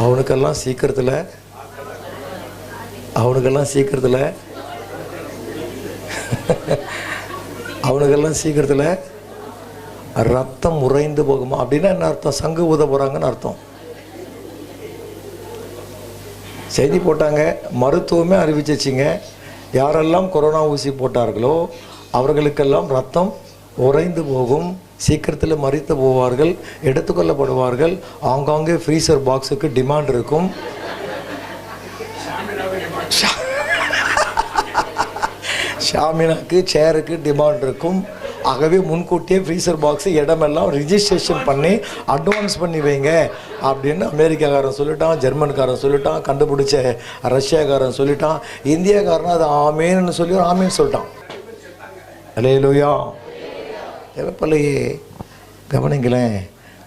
அவனுக்கெல்லாம் சீக்கிரத்தில் ரத்தம் உறைந்து போகுமா? அப்படின்னா என்ன அர்த்தம்? சங்கு ஊத போகிறாங்கன்னு அர்த்தம். செய்தி போட்டாங்க, மருத்துவமே அறிவிச்சிச்சிங்க. யாரெல்லாம் கொரோனா ஊசி போட்டார்களோ அவர்களுக்கெல்லாம் ரத்தம் உறைந்து போகும், சீக்கிரத்தில் மறித்து போவார்கள், எடுத்துக்கொள்ளப்படுவார்கள். ஆங்காங்கே ஃப்ரீசர் பாக்ஸுக்கு டிமாண்ட் இருக்கும். ஷாமினாக்கு சேருக்கு டிமாண்ட் இருக்கும். ஆகவே முன்கூட்டியே ஃப்ரீசர் பாக்ஸு இடமெல்லாம் ரிஜிஸ்ட்ரேஷன் பண்ணி அட்வான்ஸ் பண்ணி வைங்க அப்படின்னு அமெரிக்காக்காரன் சொல்லிட்டான், ஜெர்மன்காரன் சொல்லிட்டான், கண்டுபிடிச்ச ரஷ்யாக்காரன் சொல்லிட்டான், இந்தியாக்காரன் அது ஆமேன்னு சொல்லி ஆமேன்னு சொல்லிட்டான். அல்லேலூயா. தேவப்பிள்ளையே கவனிங்களேன்,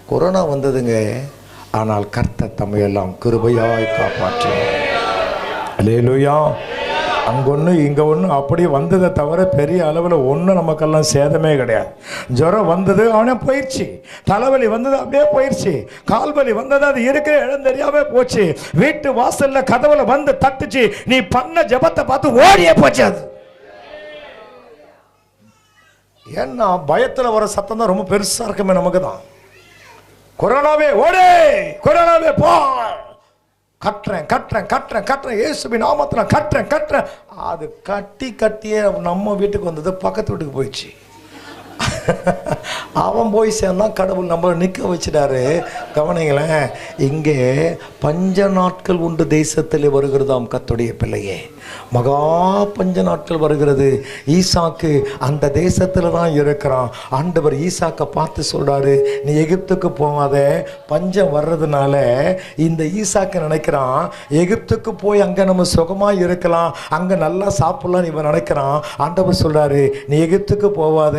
கொரோனா வந்ததுங்க, ஆனால் கர்த்தர் தம்மையெல்லாம் கிருபையாய் காப்பாற்றினார். அல்லேலூயா. அங்கொன்று இங்கே ஒன்று அப்படி வந்ததை தவிர பெரிய அளவில் ஒன்றும் நமக்கெல்லாம் சேதமே கிடையாது. ஜுரம் வந்தது அவனே போயிடுச்சு, தலைவலி வந்தது அப்படியே போயிடுச்சு, கால்வலி வந்தது அது இருக்கிற இடம் தெரியாமல் போச்சு, வீட்டு வாசலில் கதவுல வந்து தட்டுச்சு, நீ பண்ண ஜபத்தை பார்த்து ஓடியே போச்சு. அது ஏன்னா பயத்தில் வர சத்தம் தான் ரொம்ப பெருசாக இருக்குமே நமக்கு தான். கொரோனாவே ஓடே, கொரோனாவே போ, கட்டுறேன் இயேசுவின் நாமத்தில் கட்டுறேன். அது கட்டியே நம்ம வீட்டுக்கு வந்தது பக்கத்து வீட்டுக்கு போயிடுச்சு. அவன் போய் சேர்ந்தான், கடவுள் நம்மளை நிற்க வச்சிட்டாரு. கவனிங்களேன், இங்கே பஞ்ச நாட்கள் உண்டு தேசத்தில் வருகிறதாம் கர்த்தருடைய பிள்ளையே. மகா பஞ்ச நாட்கள் வருகிறது. ஈசாக்கு அந்த தேசத்தில் தான் இருக்கிறான். ஆண்டவர் ஈசாக்கை பார்த்து சொல்றாரு, நீ எகிப்துக்கு போகாத, பஞ்சம் வர்றதுனால இந்த ஈசாக்கு நினைக்கிறான் எகிப்துக்கு போய் அங்கே நம்ம சுகமாக இருக்கலாம், அங்கே நல்லா சாப்பிடலாம் இவன் நினைக்கிறான். ஆண்டவர் சொல்றாரு, நீ எகிப்துக்கு போகாத,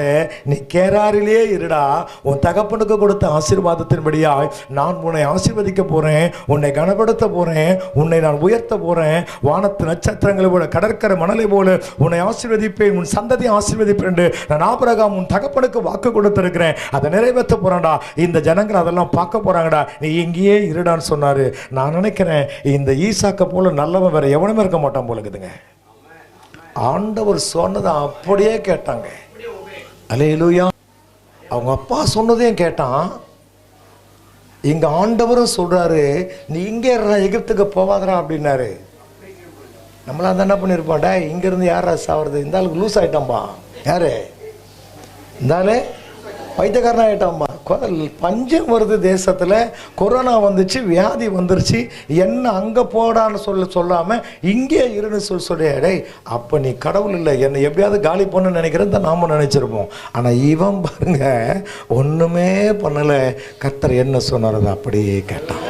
நீ கேராரிலே இருடா. உன் தகப்பனுக்கு கொடுத்த ஆசீர்வாதத்தின்படியாய் நான் உன்னை ஆசீர்வதிக்க போறேன், உன்னை கனப்படுத்த போறேன், உன்னை நான் உயர்த்த போறேன். வானத்து நட்சத்திரங்களை போல, கடற்கரை மணலை போல உன்னை ஆசீர்வதிப்பேன், உன் சந்ததியை ஆசீர்வதிப்பேன் என்று நான் ஆபிரகாம் உன் தகப்பனுக்கு வாக்கு கொடுத்திருக்கிறேன். அதை நிறைவேற்ற போறான்டா. இந்த ஜனங்கள் அதெல்லாம் பார்க்க போறாங்கடா, நீ எங்கேயே இருடான்னு சொன்னாரு. நான் நினைக்கிறேன் இந்த ஈசாக்க போல நல்லவன் வேற எவனுமே இருக்க மாட்டான் போல இருக்குதுங்க. ஆண்டவர் சொன்னதை அப்படியே கேட்டாங்க. அல்லேலூயா. அவங்க அப்பா சொன்னதையும் கேட்டான். இங்க ஆண்டவரும் சொல்றாரு, நீ இங்கே எகிப்துக்கு போவாதரா அப்படின்னாரு. நம்மளா தான் என்ன பண்ணியிருப்பான்டா, இங்கேருந்து யாரா சாவது, இந்த ஆளுக்கு லூஸ் ஆகிட்டான்பா. யாரு இருந்தாலே வைத்தியக்காரன் ஆகிட்டான்பா. பஞ்சம் வருது தேசத்தில், கொரோனா வந்துச்சு, வியாதி வந்துருச்சு, என்ன அங்கே போடான்னு சொல்லாமல் இங்கே இருன்னு சொல்லிடே. அப்போ நீ கடவுள் இல்லை, என்னை எப்படியாவது காலி பண்ணு நினைக்கிறத நாம நினைச்சிருப்போம். ஆனால் இவன் பாருங்க ஒன்றுமே பண்ணலை. கர்த்தர் என்ன சொன்னார் அப்படியே கேட்டான்.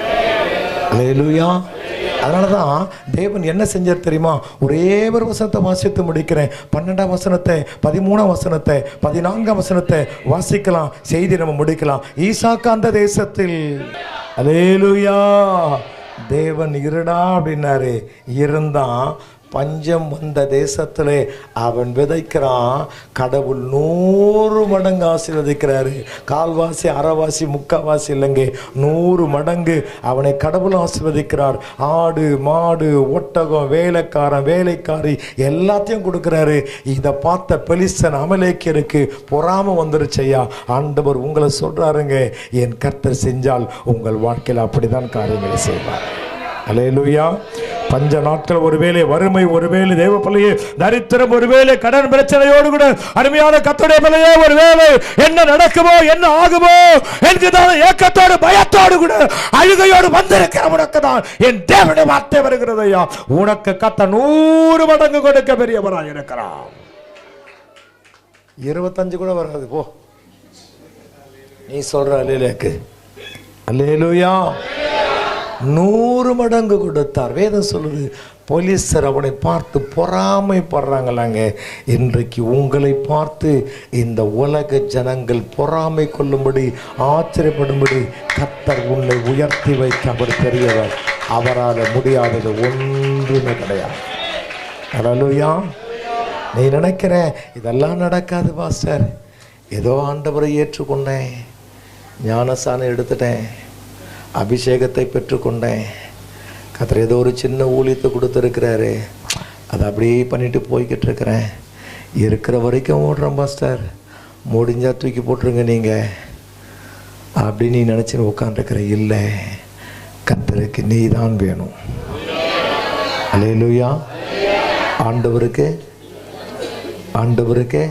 அல்லேலூயா. அதனால தான் தேவன் என்ன செஞ்சார் தெரியுமா? ஒரே ஒரு வசனத்தை வாசித்து முடிக்கிறேன். 12ஆம் வசனத்தை, 13ஆம் வசனத்தை, 14ஆம் வசனத்தை வாசிக்கலாம், செய்தி நம்ம முடிக்கலாம். ஈசாக்கு அந்த தேசத்தில், அல்லேலூயா, தேவன் இருடா அப்படின்னாரு, இருந்தான். பஞ்சம் வந்த தேசத்திலே அவன் விதைக்கிறான், கடவுள் 100 மடங்கு ஆசீர்வதிக்கிறாரு. கால்வாசி, அரைவாசி, முக்காவாசி இல்லைங்க, 100 மடங்கு அவனை கடவுள் ஆசீர்வதிக்கிறார். ஆடு, மாடு, ஒட்டகம், வேலைக்காரன், வேலைக்காரி எல்லாத்தையும் கொடுக்கிறாரு. இதை பார்த்த பெலிஸ்தன் அமலேக்கியருக்கு பொறாம வந்துருச்சையா. ஆண்டவர் உங்களை சொல்றாருங்க, என் கர்த்தர் செஞ்சால் உங்கள் வாழ்க்கையில் அப்படிதான் காரியங்களை செய்வார். அல்லேலூயா. பஞ்ச நாட்கள், ஒருவேளை வறுமை, ஒருவேளை தேவ பிள்ளையே தரித்திரம், ஒருவேளை கடன் பிரச்சனையோடு கூட அருமையான கர்த்தருடைய பிள்ளையே ஒருவேளை என்ன நடக்குமோ என்ன ஆகுமோ என்கிறதான ஏக்கத்தோடு பயத்தோடு கூட அழுகையோடு வந்திருக்கிற உனக்கு தான் என் தேவனுடைய வார்த்தை வருகிறது ஐயா. உனக்கு கர்த்தர் 100 மடங்கு கொடுக்க பெரியவராய் இருக்கிறார். 25 கூட வராது போ, நீ சொல்ற அல்லேலூயாக்கு அல்லேலூயா. 100 மடங்கு கொடுத்தார். வேதம் சொல்லுது, போலீசர் அவனை பார்த்து பொறாமைப்படுறாங்களாங்க. இன்றைக்கு உங்களை பார்த்து இந்த உலக ஜனங்கள் பொறாமை கொள்ளும்படி, ஆச்சரியப்படும்படி கர்த்தர் உன்னை உயர்த்தி வைக்க அவர் பெரியவர். அவரால் முடியாதது ஒன்றுமே கிடையாது. அல்லேலூயா. நீ நினைக்கிற இதெல்லாம் நடக்காது பாஸ்டர், ஏதோ ஆண்டவரை ஏற்றுக்கொண்டேன், ஞானஸ்நானம் எடுத்துட்டேன், அபிஷேகத்தை பெற்றுக்கொண்டேன், கர்த்தர் ஏதோ ஒரு சின்ன ஊழியத்தை கொடுத்துருக்கிறாரு, அதை அப்படியே பண்ணிட்டு போய்கிட்டு இருக்கிறேன், இருக்கிற வரைக்கும் ஓடுறேன் பாஸ்டர், முடிஞ்சால் தூக்கி போட்டுருங்க நீங்கள் அப்படின்னு நீ நினச்சின்னு உட்காந்துருக்கிற. இல்லை, கர்த்தருக்கு நீ தான் வேணும். அல்லேலூயா. ஆண்டவருக்கு ஆண்டவருக்கு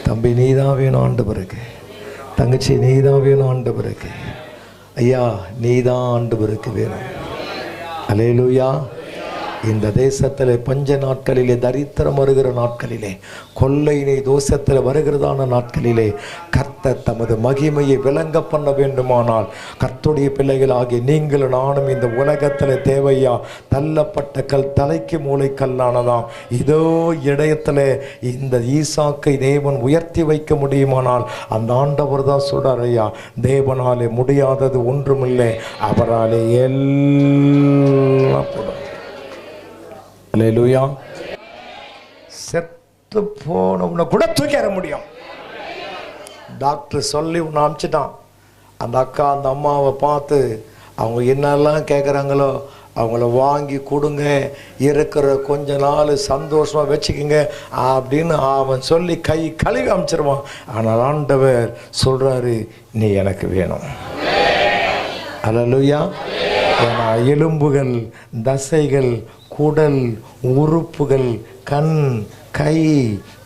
தம்பி நீ தான் வேணும், ஆண்டவருக்கு தங்கச்சி நீ தான் வேணும், ஆண்டவருக்கு ஐயா நீ தான் ஆண்டவருக்கு வேணும். அல்லேலூயா. இந்த தேசத்தில் பஞ்ச நாட்களிலே, தரித்திரம் வருகிற நாட்களிலே, கொள்ளை நீர் தோஷத்தில் வருகிறதான நாட்களிலே கர்த்தர் தமது மகிமையை விளங்க பண்ண வேண்டுமானால் கர்த்தருடைய பிள்ளைகளாகிய நீங்கள் நானும் இந்த உலகத்தில் தேவையா, தள்ளப்பட்ட கல் தலைக்கு மூளை கல்லானதாம். இதோ இடையத்தில் இந்த ஈசாக்கை தேவன் உயர்த்தி வைக்க முடியுமானால் அந்த ஆண்டவர் தான் சொல்றார், ஐயா தேவனாலே முடியாதது ஒன்றுமில்லை, அவராலே எல்லாம் போடும். அல்லேலூயா. செத்து போனவனை கூட தூக்கிற முடியும். டாக்டர் சொல்லி உன்னை அனுப்பிச்சிட்டான். அந்த அக்கா அந்த அம்மாவை பார்த்து அவங்க என்னெல்லாம் கேட்குறாங்களோ அவங்கள வாங்கி கொடுங்க, இருக்கிற கொஞ்ச நாள் சந்தோஷமாக வச்சுக்கோங்க அப்படின்னு அவன் சொல்லி கை கழுவி அனுப்பிச்சிருவான். ஆனால் ஆண்டவர் சொல்கிறாரு, நீ எனக்கு வேணும். அல்லேலூயா. ஏன்னா எலும்புகள், தசைகள், குடல், உறுப்புகள், கண், கை,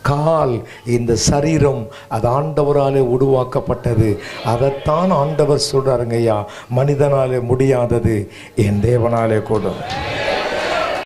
கால், இந்த சரீரம் அது ஆண்டவராலே உருவாக்கப்பட்டது. அதைத்தான் ஆண்டவர் சொல்றாருங்க, ஐயா மனிதனாலே முடியாதது என் தேவனாலே கூடும்.